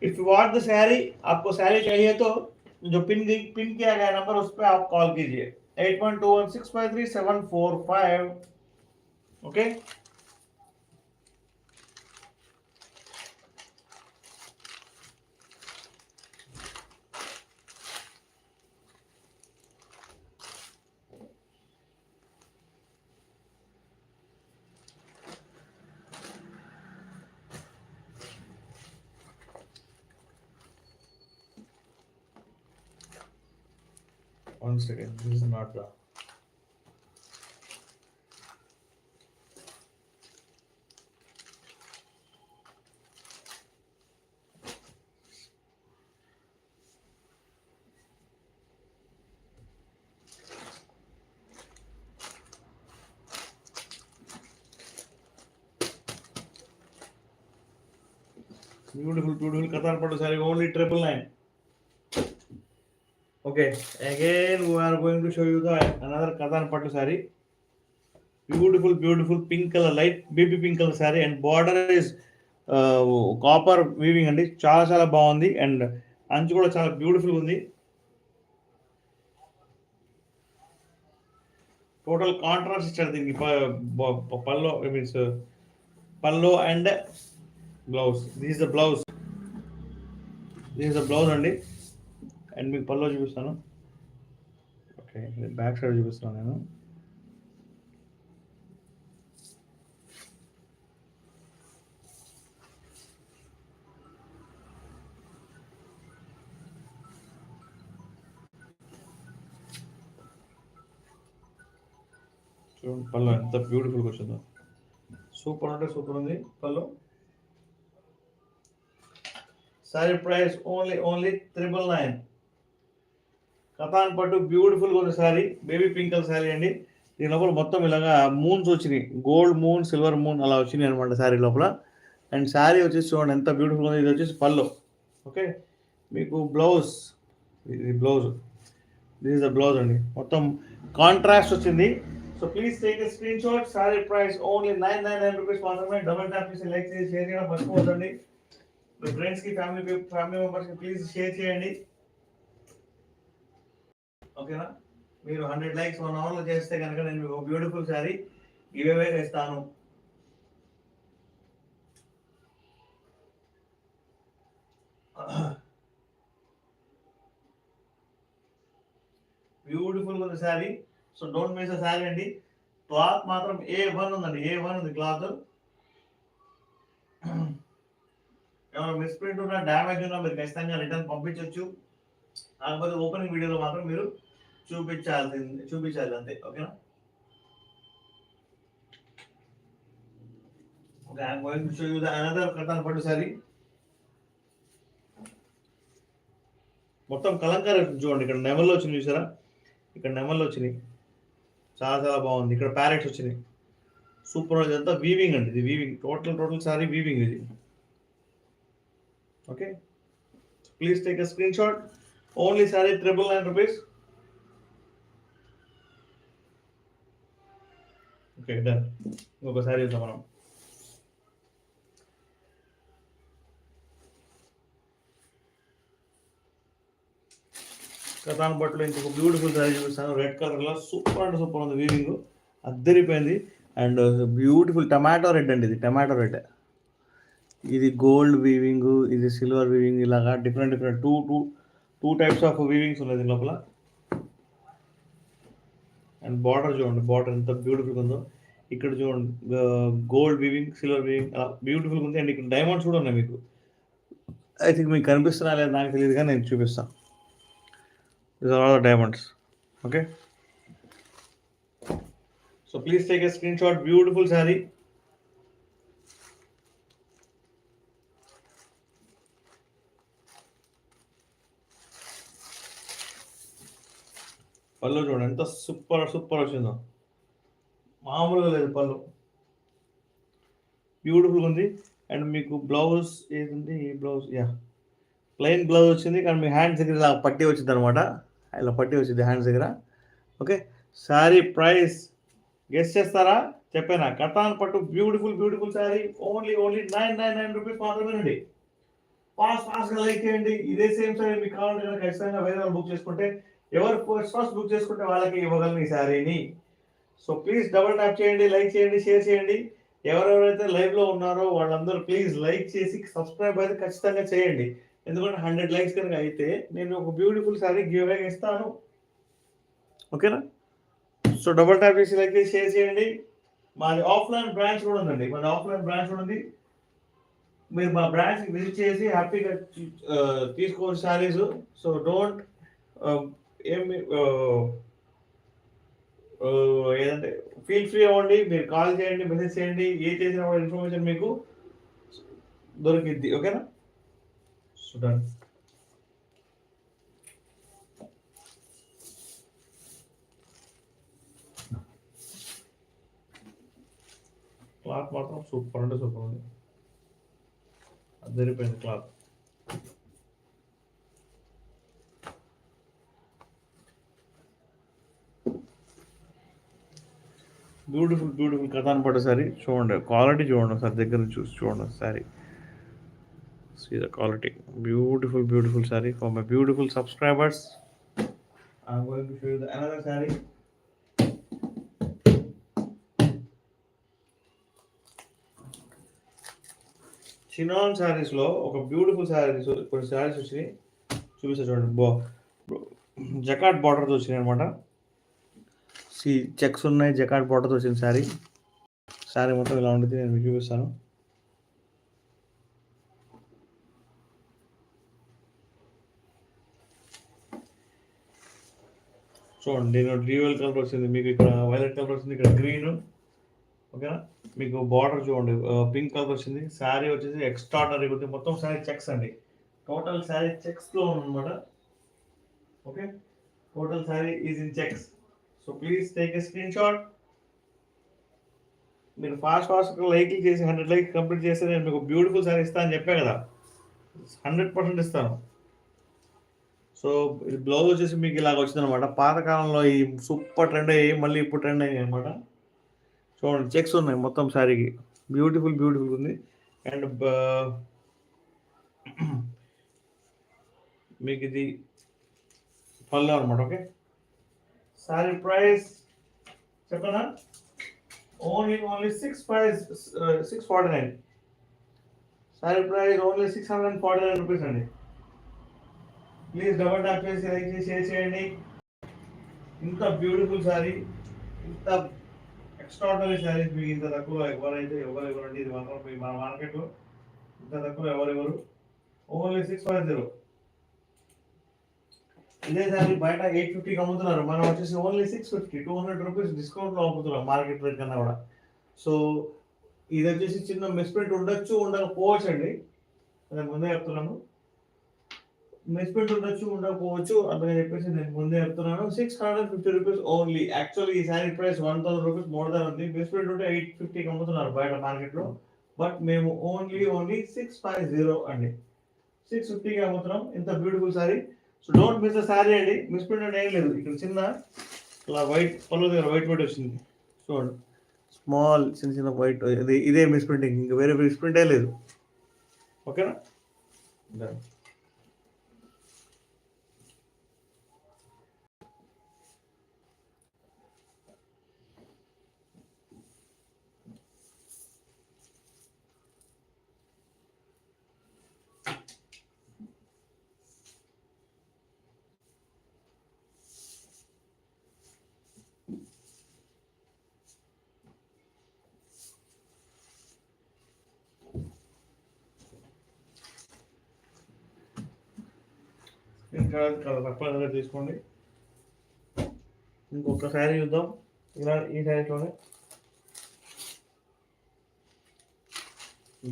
If you want the sari, आपको साड़ी चाहिए तो जो पिन किया गया नंबर उस पर आप कॉल कीजिए 8121653745. Okay One second, this is not the. Beautiful Kathan Pattu saree, only 999. Okay, again we are going to show you the another Kathan Pattu saree. Beautiful pink color, light baby pink color saree, and border is copper weaving అండి. చాలా బాగుంది, and అంచు కూడా చాలా beautiful ఉంది. Total contrast ఇచ్చారు దీనికి. Pallu means pallu and blouse. This is the blouse అండి. అండ్ మీకు పల్లో చూపిస్తాను. ఓకే, బ్యాక్ సైడ్ చూపిస్తాను నేను. చూడండి పళ్ళు ఎంత బ్యూటిఫుల్గా వచ్చిందో. సూపర్ అంటే సూపర్ ఉంది పళ్ళు. Sorry price only 999. కథాన్ పట్టు బ్యూటిఫుల్గా ఉంది sorry. Baby pink colour sorry అండి. దీని లోపల మొత్తం ఇలాగా మూన్స్ వచ్చినాయి, గోల్డ్ మూన్, సిల్వర్ మూన్ అలా వచ్చినాయి అనమాట శారీ లోపల. అండ్ శారీ వచ్చేసి చూడండి ఎంత బ్యూటిఫుల్గా ఉంది. ఇది వచ్చేసి పళ్ళు. ఓకే, మీకు బ్లౌజ్, ఇది blouse. This is the blouse అండి. మొత్తం కాంట్రాస్ట్ వచ్చింది. So please take a screen shot. Sorry price only 999 rupees మాత్రమే. డబుల్ ట్యాప్ చేసి లైక్ చేసి షేర్ చేయడం మర్చిపోవద్దండి. మీ ఫ్రెండ్స్కి ఫ్యామిలీ మెంబర్స్కి ప్లీజ్ షేర్ చేయండి. ఓకేనా, మీరు 100 లైక్స్ 1 అవర్లో చేస్తే కనుక నేను మీకు బ్యూటిఫుల్ శారీ గివ్అవే ఇస్తాను. బ్యూటిఫుల్ ఉంది శారీ. సో డోంట్ మిస్ అ శారీ అండి. క్లాత్ మాత్రం A1 ఉందండి, A1 ఉంది క్లాత్. ఏమైనా మిస్ప్రింట్ ఉన్నా, డ్యామేజ్ ఉన్నా మీరు ఖచ్చితంగా రిటర్న్ పంపించవచ్చు. కాకపోతే ఓపెనింగ్ వీడియోలో మాత్రం మీరు చూపించాలి అంతే. ఓకేనా, okay. I am going to show you the another కథాన్ పట్టు సారీ. మొత్తం కలంకారీ చూడండి. ఇక్కడ నెమల్లో వచ్చినాయి చూసారా, ఇక్కడ నెమల్లో వచ్చినాయి. చాలా బాగుంది. ఇక్కడ ప్యారెట్స్ వచ్చినాయి. సూపర్. ఇదంతా వీవింగ్ అండి, ఇది వీవింగ్. టోటల్ సారీ వీవింగ్ ఇది. Okay, please take a screen shot. Only sari 999 rupees. Okay, done. ఇంకొక సారీ చూద్దాం మనం. కథాన్ బట్టలు ఇంకొక బ్యూటిఫుల్ సారీ చూపిస్తాను. రెడ్ కలర్లో సూపర్ అంటే సూపర్ ఉంది. వీవింగ్ అద్దరిపోయింది. అండ్ బ్యూటిఫుల్ టమాటో రెడ్ అండి, ఇది టమాటో రెడ్. ఇది గోల్డ్ వీవింగ్, ఇది సిల్వర్ వీవింగ్. ఇలాగా different two types of weavings ఉన్నాయి దీని లోపల. అండ్ బార్డర్ చూడండి, బార్డర్ ఎంత బ్యూటిఫుల్గా ఉందో. ఇక్కడ చూడండి గోల్డ్ వీవింగ్, సిల్వర్ వీవింగ్ అలా బ్యూటిఫుల్గా ఉంది. అండ్ ఇక్కడ డైమండ్స్ కూడా ఉన్నాయి మీకు. ఐ థింక్ మీకు కనిపిస్తున్నా లేదా నాకు తెలియదు, కానీ నేను చూపిస్తాను. These are all the diamonds. Okay, so please take a screenshot. Beautiful saree. పళ్ళు చూడండి ఎంత సూపర్ వచ్చిందో. మామూలుగా లేదు పళ్ళు, బ్యూటిఫుల్గా ఉంది. అండ్ మీకు బ్లౌజ్ ఏది బ్లౌజ్, ప్లెయిన్ బ్లౌజ్ వచ్చింది. కానీ మీ హ్యాండ్స్ దగ్గర ఇలా పట్టి వచ్చింది అనమాట. ఇలా పట్టి వచ్చింది హ్యాండ్స్ దగ్గర. ఓకే, శారీ ప్రైస్ గెస్ చేస్తారా? చెప్పానా, కథాన్ పట్టు బ్యూటిఫుల్ శారీ ఓన్లీ 999 రూపీస్ మాత్రమేనండి. ఫాస్ట్గా లైక్ చేయండి. ఇదే సేమ్ శారీ మీకు కావాలంటే ఖచ్చితంగా వేరే వాళ్ళు బుక్ చేసుకుంటే, ఎవరు ఫస్ట్ బుక్ చేసుకుంటే వాళ్ళకి ఇవ్వగలను ఈ శారీని. సో ప్లీజ్ డబుల్ ట్యాప్ చేయండి, లైక్ చేయండి, షేర్ చేయండి. ఎవరెవరైతే లైవ్లో ఉన్నారో వాళ్ళందరూ ప్లీజ్ లైక్ చేసి సబ్స్క్రైబ్ అయితే ఖచ్చితంగా చేయండి. ఎందుకంటే 100 లైక్స్ కనుక అయితే నేను ఒక బ్యూటిఫుల్ సారీ గివ్ అవే ఇస్తాను. ఓకేనా, సో డబుల్ ట్యాప్ చేసి లైక్ చేసి షేర్ చేయండి. మాది ఆఫ్లైన్ బ్రాంచ్ కూడా ఉందండి, ఉంది. మీరు మా బ్రాంచ్కి విజిట్ చేసి హ్యాపీగా తీసుకోవచ్చు శారీస్. సో డోంట్ ఏమి ఏదంటే ఫీల్ ఫ్రీ అవ్వండి, మీరు కాల్ చేయండి, మెసేజ్ చేయండి, ఏ చేసినా కూడా ఇన్ఫర్మేషన్ మీకు దొరికిద్ది. ఓకేనా? చూడండి, క్లాత్ మాత్రం సూపర్ అంటే సూపర్ ఉంది, అదిరిపోయింది క్లాత్. బ్యూటిఫుల్ బ్యూటిఫుల్ కథాన్ పట్టు సారీ చూడండి, క్వాలిటీ చూడండి సార్, దగ్గర నుంచి చూసి చూడండి sorry. See the quality, beautiful saree for my beautiful subscribers. I'm going to show you the another saree. Chinon saris లో ఒక బ్యూటిఫుల్ సారీస్, కొన్ని సారీస్ వచ్చి చూపిస్తా చూడండి. జకాట్ బార్డర్తో వచ్చినాయి అనమాట. చెక్స్ ఉన్నాయి, జకాట్ బార్డర్తో వచ్చిన శారీ మొత్తం ఇలా ఉంటుంది. నేను మీకు చూపిస్తాను. చూడండి, నేను డ్యూయల్ కలర్ వచ్చింది, మీకు ఇక్కడ వైలెట్ కలర్ వచ్చింది, ఇక్కడ గ్రీన్. ఓకేనా? మీకు బార్డర్ చూడండి పింక్ కలర్ వచ్చింది. శారీ వచ్చేసి ఎక్స్ట్రాడనరీ ఉంది. మొత్తం శారీ చెక్స్ అండి, టోటల్ శారీ చెక్స్లో ఉందన్నమాట. Okay, total sari is in checks. So please take a screen shot. మీరు ఫాస్ట్ లైక్లు చేసి 100 లైక్ కంప్లీట్ చేస్తే నేను మీకు బ్యూటిఫుల్ శారీ ఇస్తాను అని చెప్పే కదా, 100% ఇస్తాను. సో బ్లౌజ్ వచ్చేసి మీకు ఇలాగ వచ్చిందనమాట. పాతకాలంలో ఈ సూపర్ ట్రెండ్ అయ్యి మళ్ళీ ఇప్పుడు ట్రెండ్ అయ్యాయి అనమాట. చూడండి, చెక్స్ ఉన్నాయి మొత్తం శారీకి, బ్యూటిఫుల్ ఉంది. అండ్ మీకు ఇది పళ్ళు అనమాట. ఓకే, శారీ ప్రైస్ చెప్పనా? Only 649. Sari price only 649 rupees అండి. ప్లీజ్ డబల్ ట్యాప్ చేసి లైక్ చేసి షేర్ చేయండి. ఇంత బ్యూటిఫుల్ శారీ, ఇంత ఎక్స్ట్రాడనరీ శారీస్ మీకు ఇంత తక్కువ ఎవరండి. ఇది మాత్రం మన మార్కెట్లో ఇంత తక్కువ ఎవరెవరు. ఓన్లీ 650. ఇదే శారీ బయట 850కి అమ్ముతున్నారు, మనం వచ్చేసి ఓన్లీ 650, 200 రూపీస్ డిస్కౌంట్లో అమ్ముతున్నాం మార్కెట్ రేట్ కన్నా కూడా. సో ఇది వచ్చేసి చిన్న మిస్ప్రింట్ ఉండొచ్చు, ఉండకపోవచ్చు అండి, నేను ముందే చెప్తున్నాను. మిస్ప్రింట్ ఉండొచ్చు, ఉండకపోవచ్చు, అందుకని చెప్పేసి నేను ముందే చెప్తున్నాను. 650 రూపీస్ ఓన్లీ. యాక్చువల్లీ ఈ sari price 1000 rupees more than ఉంది. మిస్ప్రింట్ ఉంటే 850కి అమ్ముతున్నారు బయట మార్కెట్లో, బట్ మేము ఓన్లీ 650 అండి, 650కి అమ్ముతున్నాం. ఇంత beautiful sari. So don't miss the sari అండి. మిస్ప్రింట్ అంటే ఏం లేదు, ఇక్కడ చిన్న ఇలా వైట్ పళ్ళు దగ్గర వైట్ వచ్చింది చూడండి, స్మాల్ చిన్న వైట్, ఇదే మిస్ప్రింటింగ్, ఇంకా వేరే మిస్ప్రింటే లేదు. ఓకేనా? ఇంకా తక్కువ తీసుకోండి. ఇంకొక శారీ చూద్దాం. ఇలా ఈ శారీలోనే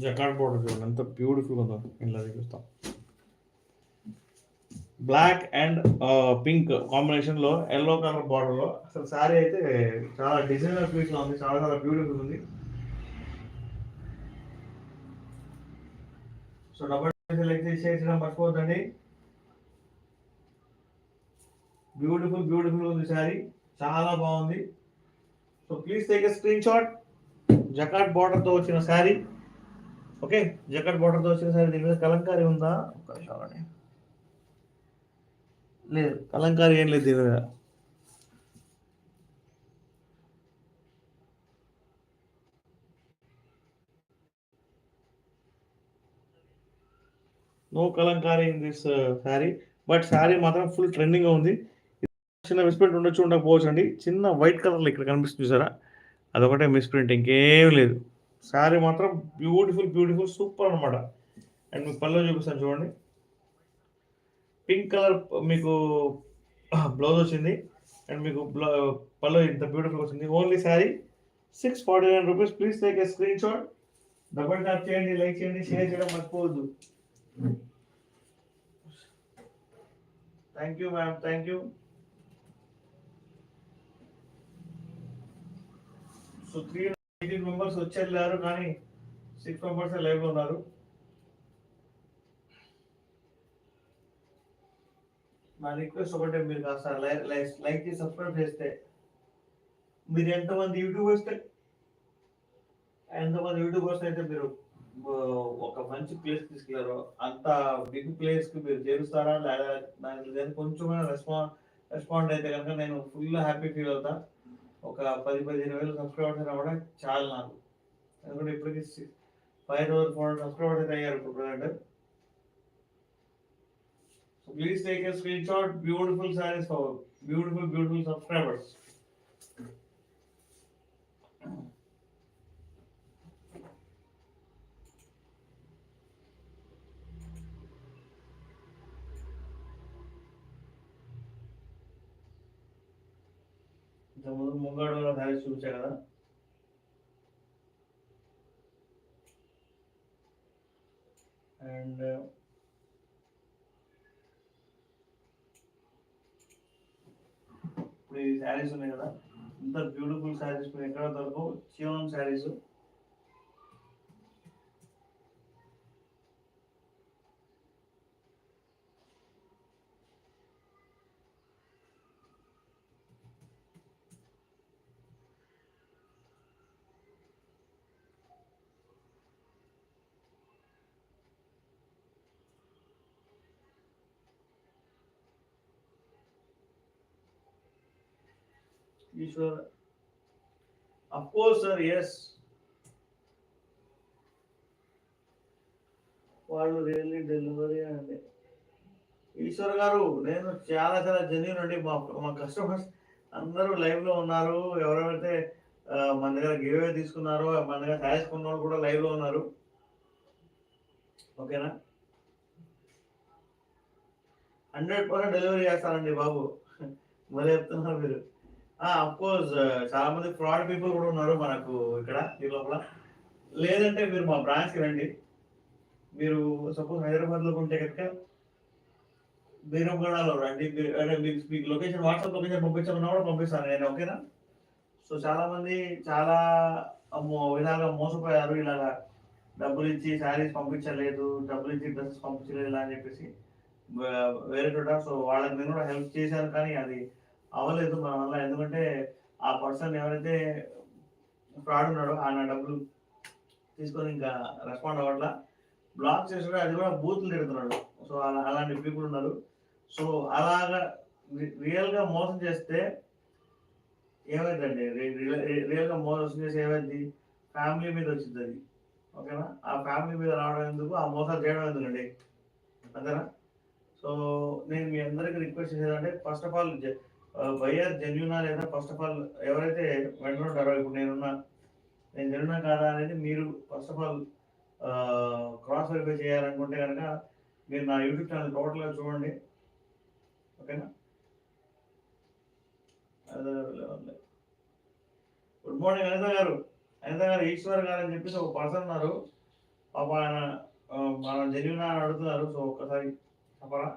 జకాట్ బోర్డర్ చూడండి, ఎంత బ్యూటిఫుల్ ఉందో. ఇలా చూపిస్తాం. బ్లాక్ అండ్ పింక్ కాంబినేషన్లో ఎల్లో కలర్ బార్డర్లో అసలు శారీ అయితే చాలా డిజైనర్ పీస్లో ఉంది, చాలా బ్యూటిఫుల్ ఉంది. సో డబల్ లైక్ చేయడం మర్చిపోవద్దండి. బ్యూటిఫుల్ ఉంది శారీ, చాలా బాగుంది. So please take a screen shot. Jacquard బార్డర్తో వచ్చిన శారీ. ఓకే, జకాట్ బార్డర్తో వచ్చిన శారీ. దీని మీద కలంకారీ ఉందా? లేదు, కలంకారీ ఏం లేదు దీని మీద. No kalamkari in this sari, but sari మాత్రం ఫుల్ ట్రెండింగ్ ఉంది. చిన్న మిస్ప్రింట్ ఉండొచ్చు, ఉండకపోవచ్చు అండి. చిన్న వైట్ కలర్లో ఇక్కడ కనిపిస్తుంది చూసారా, అదొకటే మిస్ప్రింట్, ఇంకేం లేదు. శారీ మాత్రం బ్యూటిఫుల్ సూపర్ అనమాట. అండ్ మీకు పళ్ళు చూపిస్తాను చూడండి. పింక్ కలర్ మీకు బ్లౌజ్ వచ్చింది అండ్ మీకు పళ్ళు ఇంత బ్యూటిఫుల్ వచ్చింది. Only sari 649 rupees. Please take a screen shot, double tap చేయండి, లైక్ చేయండి, షేర్ చేయడం మర్చిపోవద్దు. Thank you ma'am, thank you. So 318 members వచ్చేళ్ళారు కానీ 6 మెంబర్స్ లైవ్లో ఉన్నారు. నా రిక్వెస్ట్ ఒకటే, మీరు కాస్త లైక్ చేసి సబ్స్క్రైబ్ చేస్తే మీరు ఎంతమంది యూట్యూబర్స్ అయితే మీరు ఒక మంచి ప్లేస్ తీసుకెళ్లారో అంత బిగ్ ప్లేస్ కి మీరు చేరుస్తారా లేదా దానికి కొంచెమైనా రెస్పాండ్ అయితే కనుక నేను ఫుల్ హ్యాపీ ఫీల్ అవుతా. ఒక 10-15 వేలు సబ్స్క్రైబర్స్ అయినా కూడా చాలు నాకు. ఎందుకంటే ఇప్పటికి 5400 సబ్స్క్రైబర్స్ అయితే అయ్యారు ఇప్పుడు present. So please take a screen shot. Beautiful saris for beautiful subscribers. ఇంతకుముందు ముంగడు సారీస్ చూపించా కదా. అండ్ ఇప్పుడు ఈ శారీస్ ఉన్నాయి కదా, ఇంత బ్యూటిఫుల్ శారీస్ మీరు ఎక్కడ దొరకవు. చియోన్ saris. Eshwar, of course sir, yes. వాళ్ళు రియల్లీ డెలివరీ అండి. ఈశ్వర్ గారు, నేను చాలా జెన్యూన్ అండి. మా కస్టమర్స్ అందరూ లైవ్ లో ఉన్నారు. ఎవరెవరైతే మన దగ్గర గివ్ అవే తీసుకున్నారో, మన దగ్గర శారీస్ కొన్న వాళ్ళు కూడా లైవ్ లో ఉన్నారు. ఓకేనా? 100% డెలివరీ చేస్తానండి బాబు. మరి చెప్తున్నారు మీరు. అఫ్కోర్స్ చాలా మంది ఫ్రాడ్ పీపుల్ కూడా ఉన్నారు మనకు ఇక్కడ ఈ లోపల. లేదంటే మీరు మా బ్రాంచ్కి రండి. మీరు సపోజ్ హైదరాబాద్లో ఉంటే కనుక బీరంగూడలో రండి. అంటే మీకు లొకేషన్, వాట్సాప్ లొకేషన్ పంపించమన్నా కూడా పంపిస్తాను నేను. ఓకేనా? సో చాలా మంది చాలా విధాలుగా మోసపోయారు. ఇలాగా డబ్బులు ఇచ్చి శారీస్ పంపించలేదు, డబ్బులు ఇచ్చి డ్రెస్సెస్ పంపించలేదు ఇలా అని చెప్పేసి వేరే చోట. సో వాళ్ళకి నేను కూడా హెల్ప్ చేశాను కానీ అది అవ్వలేదు మన వల్ల. ఎందుకంటే ఆ పర్సన్ ఎవరైతే ఫ్రాడ్ ఉన్నాడో ఆయన డబ్బులు తీసుకొని ఇంకా రెస్పాండ్ అవ్వట్లా, బ్లాక్ చేసాడు. అది కూడా బూతులు తిడుతున్నాడు. సో అలాంటి పీపుల్ ఉన్నారు. సో అలాగా రియల్గా మోసం చేస్తే ఏమైందండి? రియల్గా మోసం చేసి ఏమైంది? ఫ్యామిలీ మీద వచ్చింది అది. ఓకేనా? ఆ ఫ్యామిలీ మీద రావడం ఎందుకు, ఆ మోసాలు చేయడం ఎందుకండి? అంతేనా? సో నేను మీ అందరికీ రిక్వెస్ట్ చేసేదంటే, ఫస్ట్ ఆఫ్ ఆల్ బయ్యర్ జెన్యునా లేదా, ఫస్ట్ ఆఫ్ ఆల్ ఎవరైతే వెంటనే ఉంటారో, ఇప్పుడు నేను జెన్యునా కాదా అనేది మీరు first of all cross verify చేయాలనుకుంటే కనుక మీరు నా యూట్యూబ్ ఛానల్ టోటల్గా చూడండి. ఓకేనా? గుడ్ మార్నింగ్ అనిత గారు. ఈశ్వర్ గారు అని చెప్పేసి ఒక పర్సన్ ఉన్నారు. పాప ఆయన మన జెన్యునా అని అడుగుతున్నారు. సో ఒక్కసారి చెప్పరా?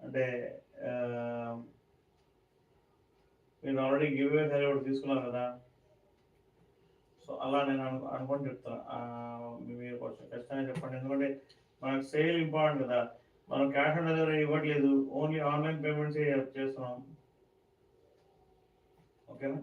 అంటే మీరు ఆల్రెడీ గివ్ అవే సారీ ఒకటి తీసుకున్నారు కదా. సో అలా నేను అనుకొని చెప్తాను. మీరు కొంచెం ఖచ్చితంగా చెప్పండి. ఎందుకంటే మనకు సేల్ ఇంపార్టెంట్ కదా. మనం క్యాష్ ఆన్ డెలివరీ ఇవ్వట్లేదు, ఓన్లీ ఆన్లైన్ పేమెంట్స్ చేస్తున్నాం. ఓకేనా?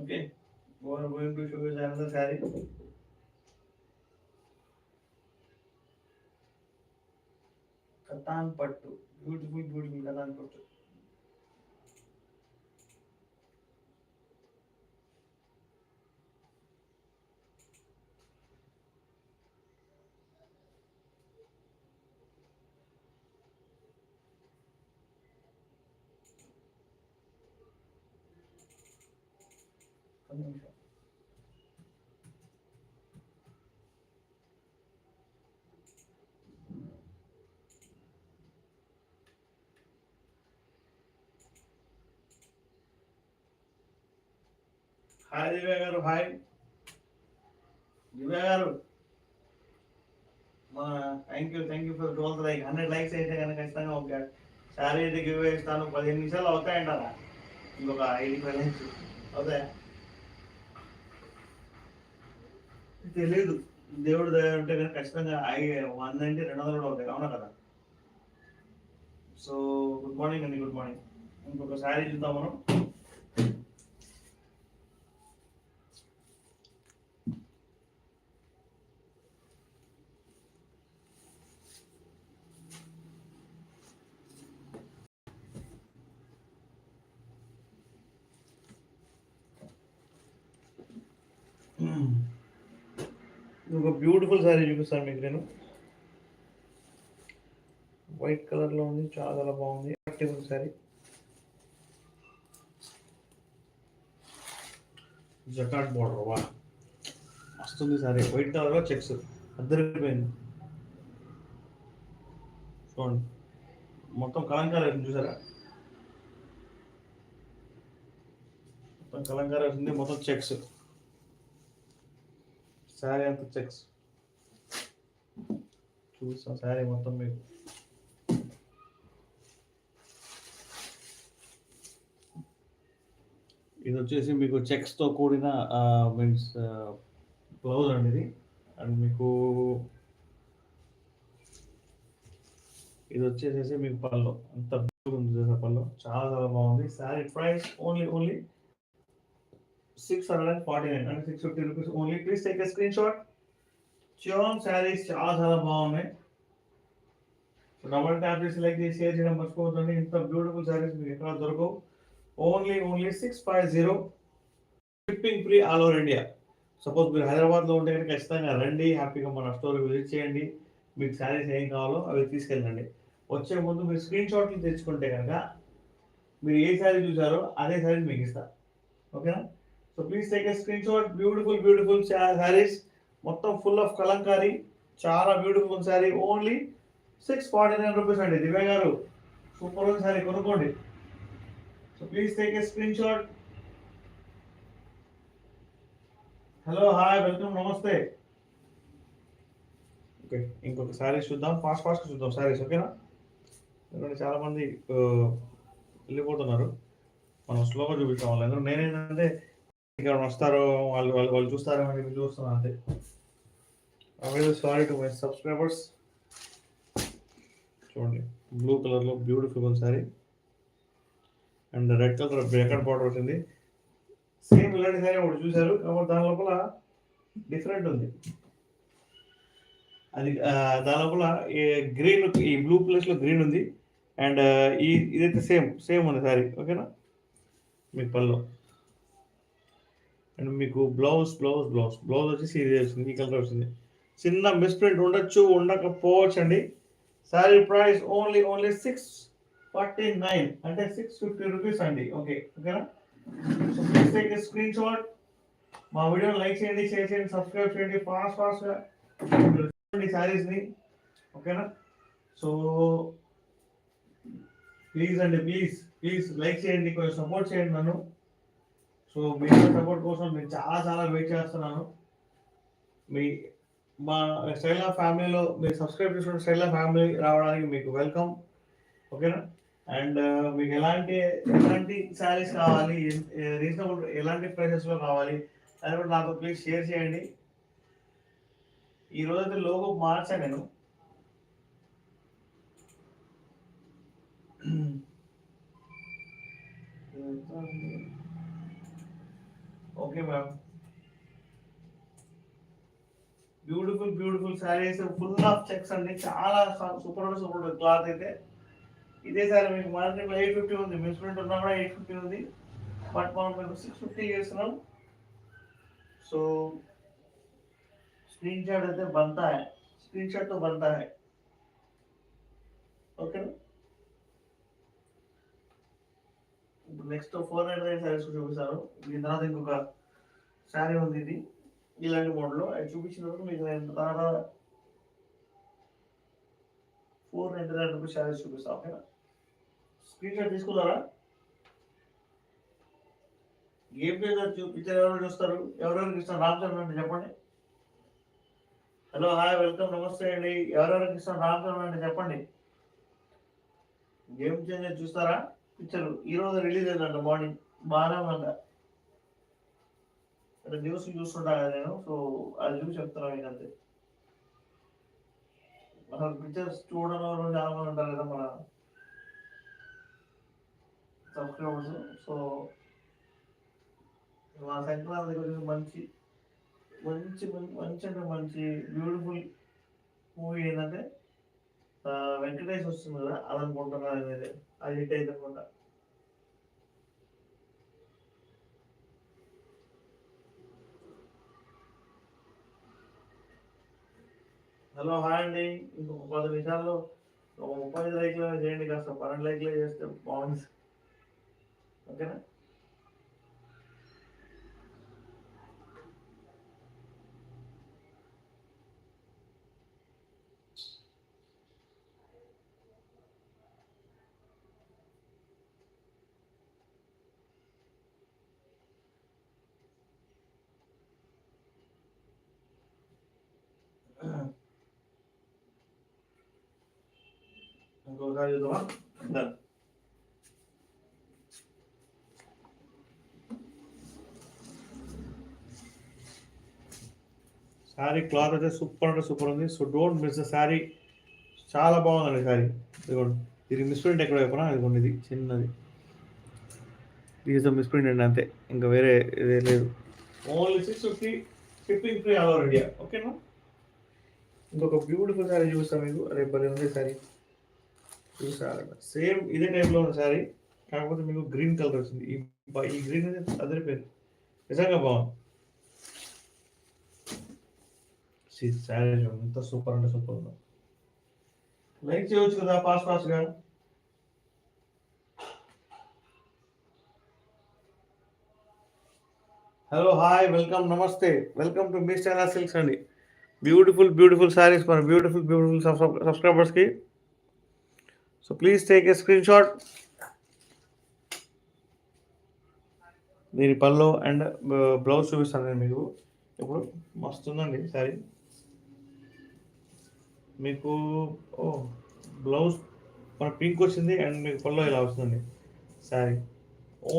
Okay, we are going to show you another saree. Katan Pattu, beautiful Katan Pattu. Hi Divya గారు, హాయ్ దివ్య గారు. Thank you for 12 like. 100 likes అయితే కనుక ఖచ్చితంగా ఒక శారీ అయితే గివ్ ఇస్తాను. 15 నిమిషాలు అవుతాయంటారా? ఇంకొక 85 లైక్స్ అవుతాయా తెలియదు. దేవుడు దయ ఉంటే కనుక ఖచ్చితంగా 100 అంటే 200 కూడా అవుతాయి, అవునా కదా? సో గుడ్ మార్నింగ్ అండి, గుడ్ మార్నింగ్. ఇంకొక శారీ చూద్దాం మనం. ఒక బ్యూటిఫుల్ శారీ చూపిస్తాను మీకు నేను. వైట్ కలర్ లో ఉంది, చాలా బాగుంది. అట్రాక్టివ్ శారీ. జకాట్ బోర్డర్, వా వస్తుంది శారీ. వైట్ కలర్ లో చెక్స్ అద్దరిపోయింది. చూడండి, మొత్తం కలంకారీ చూసారా? మొత్తం కలంకారీ వస్తుంది, మొత్తం చెక్స్. శారీ అంతా చెక్స్. చూసాం శారీ మొత్తం మీకు. ఇది వచ్చేసి మీకు చెక్స్తో కూడిన మీన్స్ బ్లౌజ్ అండి ఇది. అండ్ మీకు ఇది వచ్చేసేసి మీకు పళ్ళు అంత ఉంది పళ్ళు, చాలా బాగుంది. శారీ ప్రైస్ ఓన్లీ 649 అంటే 650 rupees only. Please take a screen shot. Chiyaan saris చాలా బాగున్నాయి. డబల్ ట్యాప్ చేసి లైక్ చేసి షేర్ చేయడం మర్చిపోతుంది. ఇంత బ్యూటిఫుల్ శారీస్ మీకు ఎక్కడ దొరకవు. Only 650. Shipping free all over India. Suppose మీరు హైదరాబాద్లో ఉంటే కనుక ఖచ్చితంగా రండి, హ్యాపీగా మన స్టోర్కి విజిట్ చేయండి. మీకు శారీస్ ఏం కావాలో అవి తీసుకెళ్ళండి. వచ్చే ముందు మీరు స్క్రీన్ షాట్లు తెచ్చుకుంటే కనుక మీరు ఏ శారీ చూసారో అదే శారీ మీకు ఇస్తారు, ఓకేనా? So please take a screen shot. Beautiful saris మొత్తం ఫుల్ ఆఫ్ కలంకారీ, చాలా బ్యూటిఫుల్ శారీ. ఓన్లీ 649 రూపీస్ అండి. దివ్య గారు, సూపర్ శారీ కొనుక్కోండి. So please take a screen shot. Hello, hi, welcome, నమస్తే. ఓకే, ఇంకొక శారీస్ చూద్దాం. ఫాస్ట్ చూద్దాం శారీస్, ఓకేనా? ఎందుకంటే చాలా మంది వెళ్ళిపోతున్నారు, మనం స్లోగా చూపిస్తాం వాళ్ళు. ఎందుకంటే నేనేంటంటే ఇక్కడ వస్తారో వాళ్ళు చూస్తారో అని చెప్పి చూస్తున్నాను అంతే. Sorry to my subscribers. చూడండి, బ్లూ కలర్లో beautiful sari and red colour breaker border వచ్చింది. సేమ్ ఇలాంటి శారీ ఒకటి చూశారు, కాబట్టి దాని లోపల డిఫరెంట్ ఉంది. అది దాని లోపల గ్రీన్, ఈ బ్లూ ప్లేస్లో గ్రీన్ ఉంది. అండ్ ఇదైతే సేమ్ ఉంది శారీ, ఓకేనా? మీకు పళ్ళు అండ్ మీకు బ్లౌజ్ వచ్చేసి ఇది వచ్చింది, ఈ కలర్ వచ్చింది. చిన్న మిస్ప్రింట్ ఉండొచ్చు, ఉండకపోవచ్చు అండి. శారీ ప్రైస్ ఓన్లీ 649 అంటే 650 రూపీస్ అండి. ఓకేనా? So please take a screen shot. మా వీడియోని లైక్ చేయండి, షేర్ చేయండి, సబ్స్క్రైబ్ చేయండి. ఫాస్ట్గా చూడండి శారీస్ని, ఓకేనా? సో ప్లీజ్ అండి, ప్లీజ్ లైక్ చేయండి, కొంచెం సపోర్ట్ చేయండి నన్ను. సో మీ సపోర్ట్ కోసం నేను చాలా వెయిట్ చేస్తున్నాను. మా స్టైల్ ఆఫ్ ఫ్యామిలీలో మీరు సబ్స్క్రైబ్ చేసుకున్న స్టైల్ ఆఫ్ ఫ్యామిలీ రావడానికి మీకు వెల్కమ్, ఓకేనా? అండ్ మీకు ఎలాంటి శారీస్ కావాలి, రీజనబుల్ ఎలాంటి ప్రైసెస్లో కావాలి అది కూడా నాకు ప్లీజ్ షేర్ చేయండి. ఈ రోజైతే లోగో మార్చాను నేను. Okay ma'am, beautiful saris full of checks అండి. చాలా సూపర్ క్లాత్ అయితే. ఇదే సారీ మీకు మార్కెట్లో 850 ఉంది, మిస్ప్రింట్ ఉన్నా కూడా 850 ఉంది. బట్ మనం మీకు 650 చేస్తున్నాం. సో स्क्रीन शॉट అయితే बनता है, स्क्रीन शॉट तो बनता है, ఓకే. ఇప్పుడు నెక్స్ట్ 499 సారీస్ చూపిస్తారు. దీని తర్వాత ఇంకొక శారీ ఉంది ఇది ఇలాంటి మోడల్లో అది చూపించిన తర్వాత మీకు నేను తర్వాత 499 రూపీస్ శారీస్ చూపిస్తాను. ఓకేనా, స్క్రీన్ షాట్ తీసుకున్నారా? గేమ్ ప్లేజర్ చూపించారు, ఎవరు చూస్తారు, ఎవరెవరికి ఇష్టం రామచంద్ర అంటే చెప్పండి. హలో, హాయ్, వెల్కమ్, నమస్తే అండి. ఎవరెవరికి ఇష్టం రామచంద్ర అంటే చెప్పండి. గేమ్ చేంజర్ చూస్తారా? పిక్చర్ ఈరోజు రిలీజ్ అయిందంట మార్నింగ్, బాగానే ఉందంట. అంటే న్యూస్ చూస్తుంటా కదా నేను, సో అది చూసి చెప్తున్నా మీకు అంతే. అసలు పిక్చర్స్ చూడడం వల్ల చాలా మంది ఉంటారు కదా మన సబ్స్క్రైబర్స్. సో మా సంక్రాంతి గురించి మంచి మంచి మంచి అంటే మంచి బ్యూటిఫుల్ మూవీ ఏంటంటే వెంకటేష్ వస్తుంది కదా, అది అనుకుంటున్నాను అనేది. అది హిట్ అయితే అనుకుంటా. హలో, హాయ్ అండి. ఇంకొక 10 నిమిషాల్లో 35 లైక్లు చేయండి, కాస్త 12 లైక్లు చేస్తే బాగుంది. ఓకేనా, ఇంకొకసారి చూద్దామా? Done. శారీ క్లాత్ అయితే సూపర్ అంటే సూపర్ ఉంది. So don't miss the sari, చాలా బాగుందండి శారీ. ఇదిగోండి, ఇది మిస్ప్రింట్ ఎక్కడ చెప్పనా, ఇదిగోండి ఇది చిన్నది, ఇది మిస్ప్రింట్ అండి అంతే, ఇంకా వేరే ఇదే లేదు. Only 650, shipping free all over India. ఓకేనా, ఇంకొక బ్యూటిఫుల్ శారీ చూస్తాను మీకు. అరే భలే ఉంది శారీ, చూసారంట. సేమ్ ఇదే టైప్లో ఉన్న శారీ, కాకపోతే మీకు గ్రీన్ కలర్ వచ్చింది. ఈ గ్రీన్ అనేది అదే పేరు, నిజంగా బాగుంది. శారీ ఎంత సూపర్ అంటే సూపర్ ఉందో. లైక్ చేయవచ్చు కదా ఫాస్ట్గా. హలో, హాయ్, వెల్కమ్, నమస్తే, welcome to miss China silks అండి. బ్యూటిఫుల్ శారీస్ మన బ్యూటిఫుల్ సబ్స్క్రైబర్స్కి. So please take a screen shot. దీని పళ్ళు అండ్ బ్లౌజ్ చూపిస్తాను నేను మీకు ఇప్పుడు. మస్తుందండి శారీ మీకు. ఓ, బ్లౌజ్ మన పింక్ వచ్చింది అండ్ మీకు పళ్ళు ఇలా వస్తుందండి sari.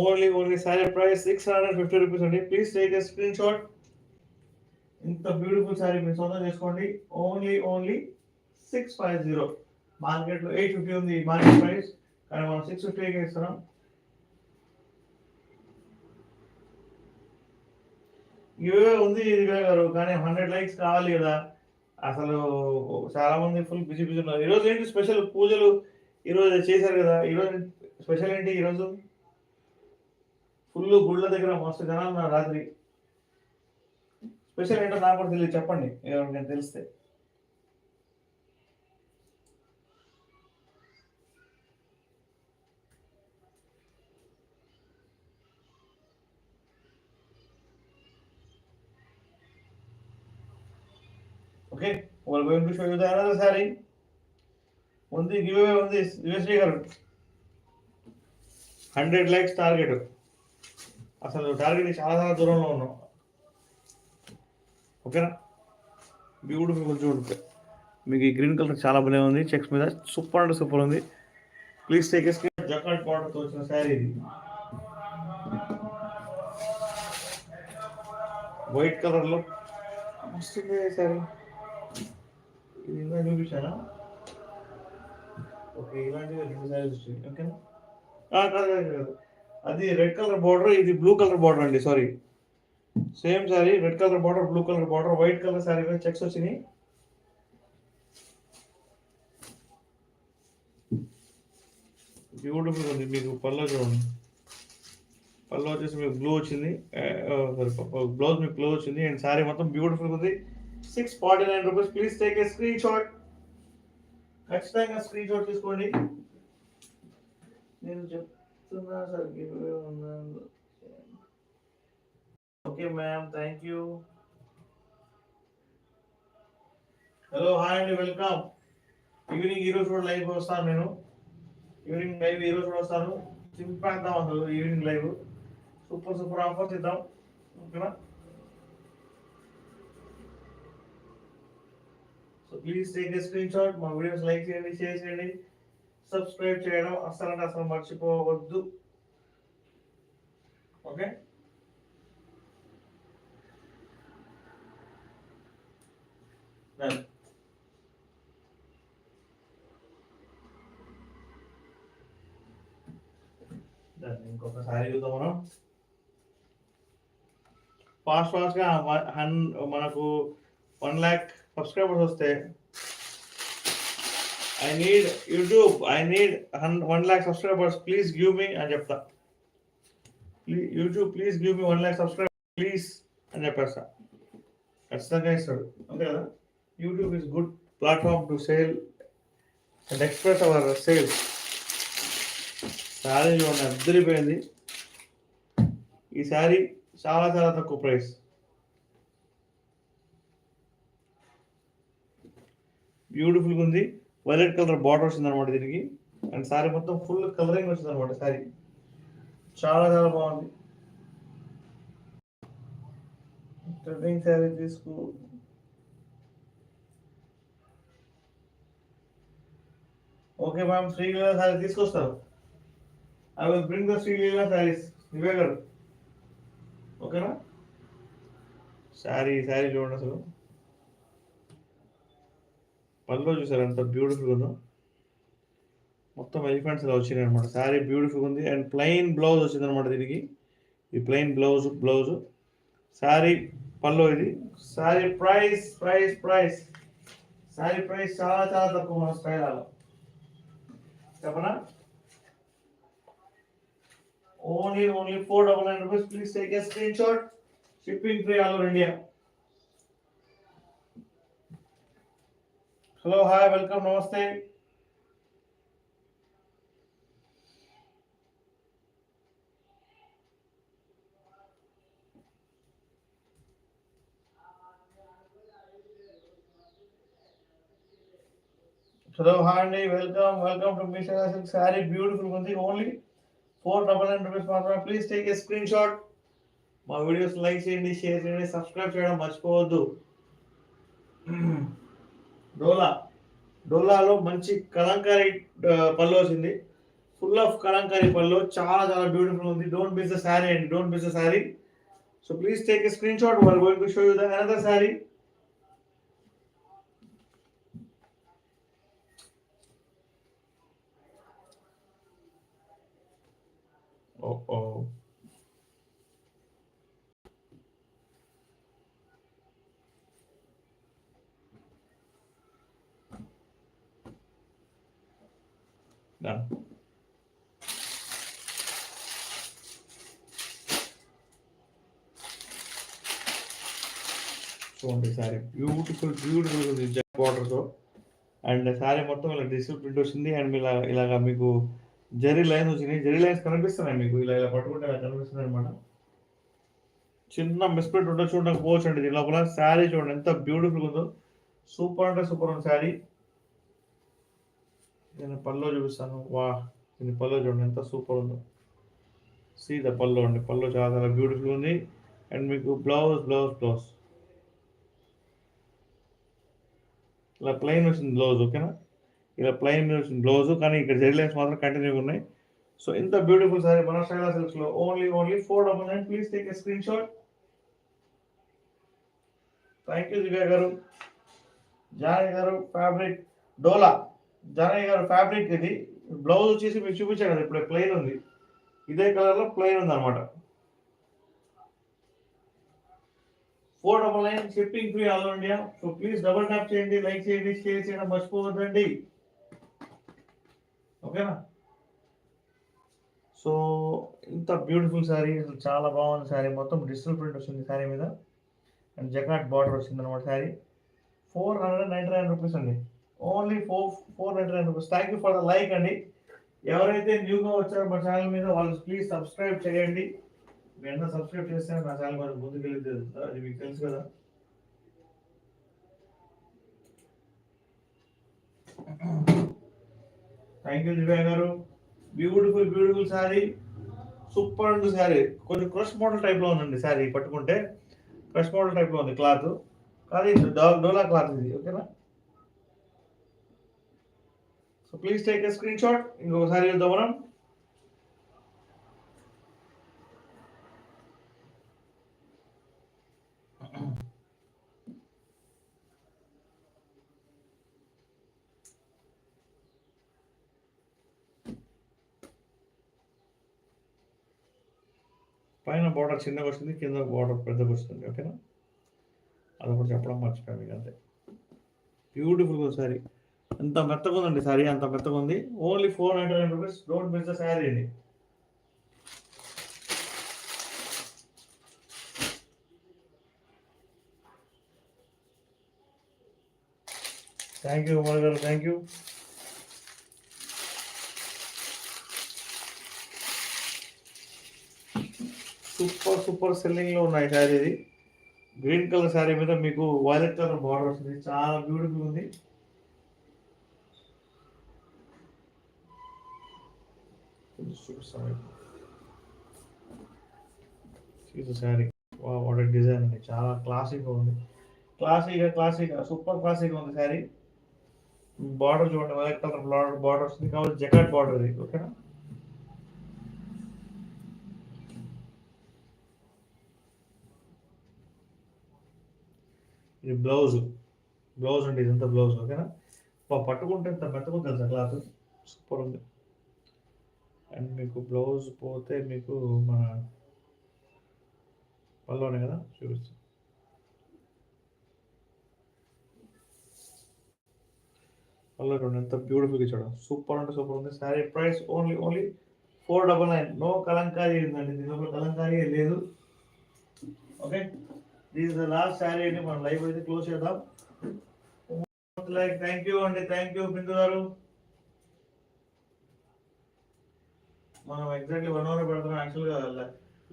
Only sari price 650 rupees అండి. Please take a screen shot. ఇంత బ్యూటిఫుల్ శారీ మీరు సొంతం చేసుకోండి. ఓన్లీ 650. మార్కెట్లో 850 ఉంది మార్కెట్ ప్రైస్, కానీ మనం 650కి ఇస్తున్నాం. ఇవే ఉంది ఇదిగా గారు, కానీ 100 లైక్స్ కావాలి కదా. అసలు చాలా మంది ఫుల్ బిజీ ఉన్నారు. ఈరోజు ఏంటి స్పెషల్? పూజలు ఈరోజు చేశారు కదా. ఈరోజు స్పెషల్ ఏంటి? ఈరోజు ఫుల్ గుళ్ళ దగ్గర మస్తు జనాలు ఉన్నారు రాత్రి. స్పెషల్ ఏంటో నాకు కూడా తెలియదు, చెప్పండి నేను తెలిస్తే. Okay, we're going to show you the another saree. ఉంది గివ్ ఉంది దివ్యశ్రీ గారు. 100 లైక్స్ టార్గెట్. అసలు టార్గెట్ చాలా దూరంలో ఉన్నాం. ఓకేనా, బ్యూటిఫుల్ కొంచెం మీకు ఈ గ్రీన్ కలర్ చాలా బాగా ఉంది, చెక్స్ మీద సూపర్ అంటే సూపర్ ఉంది. Please take a screen. Jacquard బార్డర్తో వచ్చిన శారీ ఇది, వైట్ కలర్లో వస్తుంది శారీ. ఇది ఇంకా చూపించానా? ఓకే, ఇలాంటివి 2 శారీస్ వచ్చింది. ఓకేనా, కాదు, అది రెడ్ కలర్ బార్డర్, ఇది బ్లూ కలర్ బార్డర్ అండి. Sorry, same sari, red colour border, blue colour border, white colour sari మీద చెక్స్ వచ్చినాయి. బ్యూటిఫుల్ ఉంది. మీకు పళ్ళు చూడండి, పళ్ళు వచ్చేసి మీకు బ్లూ వచ్చింది, బ్లౌజ్ మీకు బ్లూ వచ్చింది, అండ్ శారీ మొత్తం బ్యూటిఫుల్ ఉంది. 649 rupees. Please take a screen shot. ఖచ్చితంగా స్క్రీన్ షాట్ తీసుకోండి. నేను చెప్తున్నా sir, okay, okay ma'am, thank you. Hello, hi అండి, వెల్కమ్. ఈవినింగ్ ఈరోజు కూడా లైవ్ వస్తాను నేను. ఈవినింగ్ లైవ్ ఈరోజు కూడా వస్తాను. చింపేద్దాం అసలు evening live. Super super offers ఇద్దాం, ఓకేనా? So please take a screen shot. మా వీడియోస్ లైక్ చేయండి, షేర్ చేయండి, సబ్స్క్రైబ్ చేయడం అసలు మర్చిపోవద్దు, ఓకే? ఇంకొకసారి చూద్దాం మనం. ఫాస్ట్గా మనకు 1,00,000 సబ్స్క్రైబర్స్ వస్తే I need 1,00,000 subscribers, please give me అని చెప్తా. YouTube please give me 1,00,000 subscribers please అని చెప్పేస్తా. ఖచ్చితంగా ఇస్తాడు, అంతే కదా? YouTube is good platform to sale and express our sales. Sari చూడండి, అద్దరిపోయింది. ఈ శారీ చాలా చాలా తక్కువ ప్రైస్. బ్యూటిఫుల్గా ఉంది. వైలెట్ కలర్ బార్డర్ వచ్చింది అనమాట దీనికి. అండ్ శారీ మొత్తం ఫుల్ కలరింగ్ వచ్చింది అనమాట. శారీ చాలా చాలా బాగుంది. ట్రెండింగ్ శారీ తీసుకో. ఓకే మ్యామ్, శ్రీలీల శారీ తీసుకొస్తారు. I will bring the Sreeleela saris. ఇవే గారు, ఓకేనా? శారీ చూడండి అసలు. పళ్ళు చూసారు ఎంత బ్యూటిఫుల్ ఉందో. మొత్తం ఎలిఫెంట్స్ ఇలా వచ్చినాయి అనమాట. శారీ బ్యూటిఫుల్ ఉంది. అండ్ ప్లెయిన్ బ్లౌజ్ వచ్చింది అనమాట దీనికి. ఈ ప్లెయిన్ బ్లౌజ్ శారీ పళ్ళు. ఇది శారీ ప్రైస్ శారీ ప్రైస్ చాలా చాలా తక్కువ మన స్టైల్ అలా చెప్పనా? Only 499 rupees. Please take a screen shot. Shipping free all over India. Hello, hi, welcome, నమస్తే. హలో, హాయ్ అండి, welcome to Meesho silk. Sari beautiful ఉంది. ఓన్లీ 499 rupees మాత్రమే. Please take a screen shot. మా వీడియోస్ లైక్ చేయండి, share చేయండి, subscribe చేయడం మర్చిపోవద్దు. డోలాలో మంచి కలంకారీ పళ్ళు వచ్చింది. ఫుల్ ఆఫ్ కలంకారీ పళ్ళు, చాలా చాలా బ్యూటిఫుల్ ఉంది. డోంట్ మిస్ ద శారీ అండి, don't miss the sari. So please take a screen shot. We're going to show you the another sari. Oh. Done. చూడండి శారీ బ్యూటిఫుల్ ఉంది జెట్ బార్డర్తో. అండ్ శారీ మొత్తం ఇలా డిజిటల్ ప్రింట్ వచ్చింది. అండ్ ఇలాగా మీకు జరీ లైన్స్ వచ్చినాయి. జరీ లైన్స్ కనిపిస్తున్నాయి మీకు. ఇలా పట్టుకుంటే ఇలా కనిపిస్తున్నాయి అనమాట. చిన్న మిస్ప్రింట్ ఉండొచ్చు, ఉండకపోవచ్చు అండి దీని లోపల. శారీ చూడండి ఎంత బ్యూటిఫుల్ ఉందో. సూపర్ అంటే సూపర్ ఉంది శారీ. నేను పళ్ళు చూపిస్తాను. వా, దీని పళ్ళు చూడండి ఎంత సూపర్ ఉందో. సీ ద పళ్ళు అండి. పళ్ళు చాలా చాలా బ్యూటిఫుల్ ఉంది. అండ్ మీకు బ్లౌజ్ ఇలా ప్లెయిన్ వచ్చింది బ్లౌజ్, ఓకేనా? ఇలా ప్లెయిన్ వచ్చింది బ్లౌజ్, కానీ ఇక్కడ జెడ్ లైన్స్ మాత్రం కంటిన్యూగా ఉన్నాయి. సో ఇంత బ్యూటిఫుల్ సారీ మన శైలా సిల్క్స్లో only 499. Please take a screen shot. Thank you Divya గారు. జానయ్య గారు ఫ్యాబ్రిక్ డోలా. జానయ్య గారు ఫ్యాబ్రిక్ ఇది. బ్లౌజ్ వచ్చేసి మీకు చూపించాను కదా, ఇప్పుడు ప్లెయిన్ ఉంది. ఇదే కలర్లో ప్లెయిన్ ఉంది అనమాట. 499 shipping free all over India. So please double tap చేయండి, లైక్ చేయండి, షేర్ చేయడం మర్చిపోవద్దండి, ఓకేనా? సో ఇంత బ్యూటిఫుల్ శారీ, అసలు చాలా బాగుంది శారీ. మొత్తం డిజిటల్ ప్రింట్ వచ్చింది శారీ మీద. అండ్ జకాట్ బార్డర్ వచ్చింది అనమాట. శారీ 499 రూపీస్ అండి. Only 499 rupees. Thank you for the like అండి. ఎవరైతే న్యూగా వచ్చారో మా ఛానల్ మీద వాళ్ళు ప్లీజ్ సబ్స్క్రైబ్ చేయండి. మీరు సబ్స్క్రైబ్ చేస్తే నా ఛానల్ మరి ముందుకు వెళ్ళి అది మీకు తెలుసు కదా. థ్యాంక్ యూ దివ్య గారు. బ్యూటిఫుల్ శారీ, సూపర్ ఉంది శారీ. కొంచెం క్రష్ మోడల్ టైప్లో ఉందండి శారీ. పట్టుకుంటే క్రష్ మోడల్ టైప్లో ఉంది క్లాత్, కానీ డోలా క్లాత్ ఇది. ఓకేనా. So please take a screen shot. ఇంకొకసారి చూద్దాం మనం. పైన బార్డర్ చిన్నగా వస్తుంది, కింద బార్డర్ పెద్దగా వస్తుంది. ఓకేనా. అది కూడా చెప్పడం మర్చిపోయాను మీకు అంతే. బ్యూటిఫుల్ శారీ. ఎంత మెత్తగా ఉందండి శారీ, అంత మెత్తగా ఉంది. Only 499 rupees. Don't miss the sari అండి. థ్యాంక్ యూ కుమార్ గారు, థ్యాంక్ యూ. సూపర్ సెల్లింగ్లో ఉన్నాయి శారీ. ఇది గ్రీన్ కలర్ శారీ మీద మీకు వైలెట్ కలర్ బార్డర్ వస్తుంది. చాలా బ్యూటిఫుల్ ఉంది. శారీ వాట్ డిజైన్ అండి, చాలా క్లాసిక్గా ఉంది. క్లాసిక్ సూపర్ క్లాసిక్గా ఉంది శారీ. బార్డర్ చూడండి, వైలెట్ కలర్ బార్డర్ వస్తుంది, కాబట్టి జకాట్ బార్డర్ ఇది. ఓకేనా. ఇది బ్లౌజ్ అండి, ఇదంతా బ్లౌజ్. ఓకేనా. పట్టుకుంటే ఇంత మెత్తగా తెలుసా క్లాత్, సూపర్ ఉంది. అండ్ మీకు బ్లౌజ్ పోతే మీకు మన పళ్ళునే కదా చూపిస్తాం. పళ్ళు చూడండి ఎంత బ్యూటిఫుల్గా చూడండి, సూపర్ అంటే సూపర్ ఉంది. Sari price only 499. No kalamkari ఉందండి, దీనిలో కలంకారీ లేదు. Okay, this the last sari అండి. మనం లైవ్ అయితే క్లోజ్ చేద్దాం. థ్యాంక్ యూ అండి, థ్యాంక్ యూ బిందు గారు. మనం ఎగ్జాక్ట్లీ 1 అవర్ పెడతాం. యాక్చువల్గా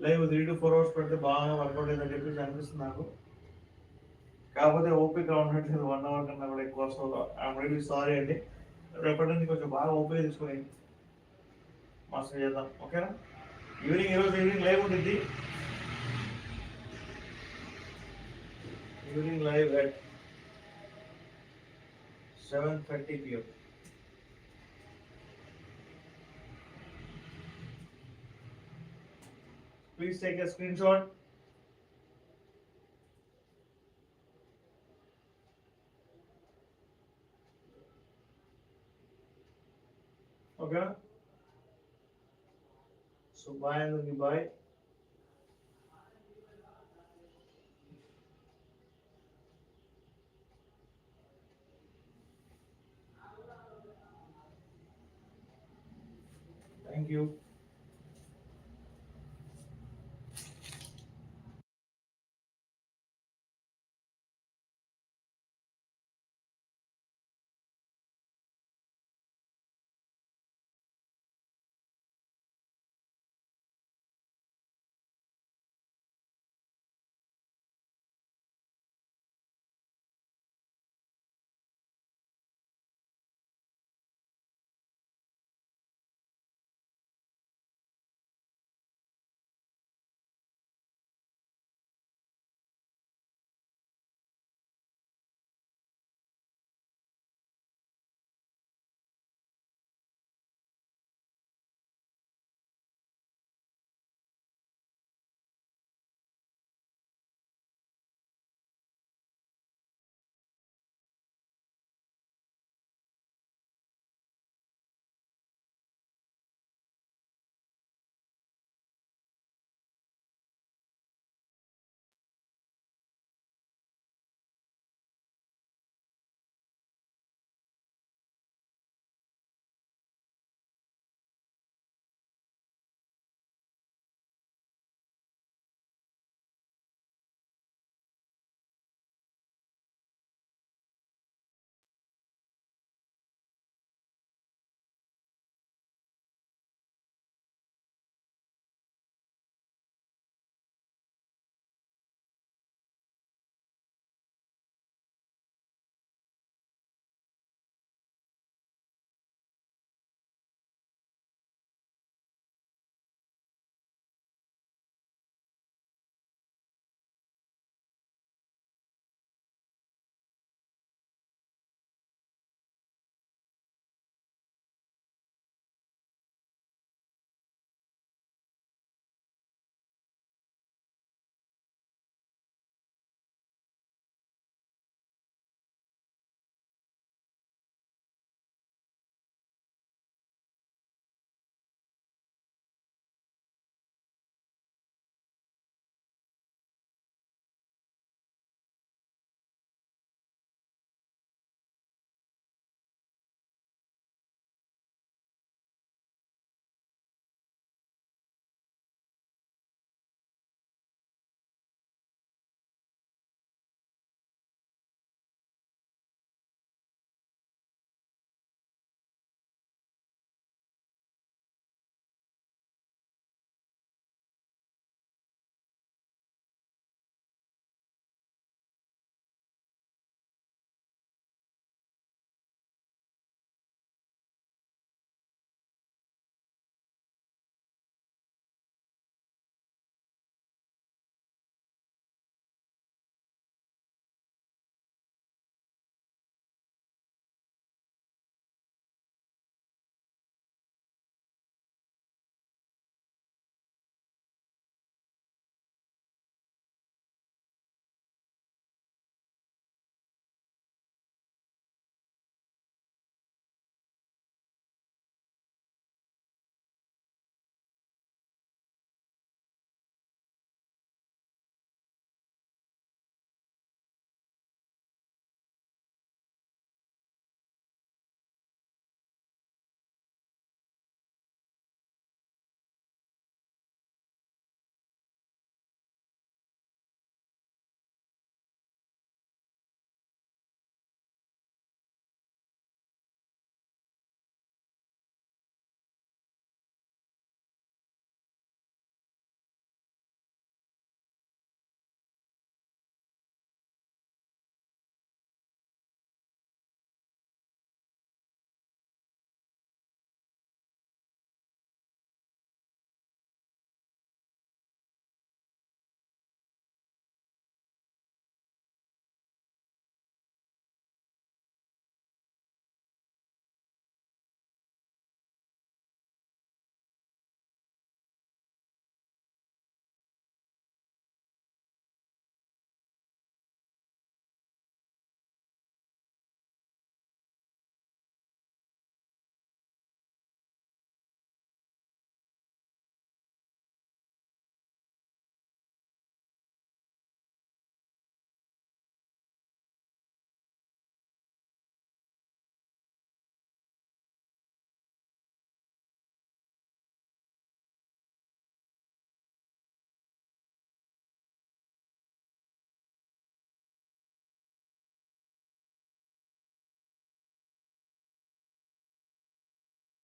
లైవ్ 3 to 4 అవర్స్ పెడితే బాగా వర్కౌట్ అయిందని చెప్పేసి అనిపిస్తుంది నాకు. కాకపోతే ఓపిక ఉండట్లేదు, 1 అవర్ కన్నా కూడా ఎక్కువ. సో ఐఎమ్ రియలీ సారీ అండి. రేపటి నుంచి కొంచెం బాగా ఓపిక తీసుకొని మాస్టర్ చేద్దాం. ఓకేనా. ఈరోజు ఈవినింగ్ లైవ్ ఉంటుంది. Evening live at 7:30 PM. Please take a screenshot. Okay. So bye and bye. Thank you.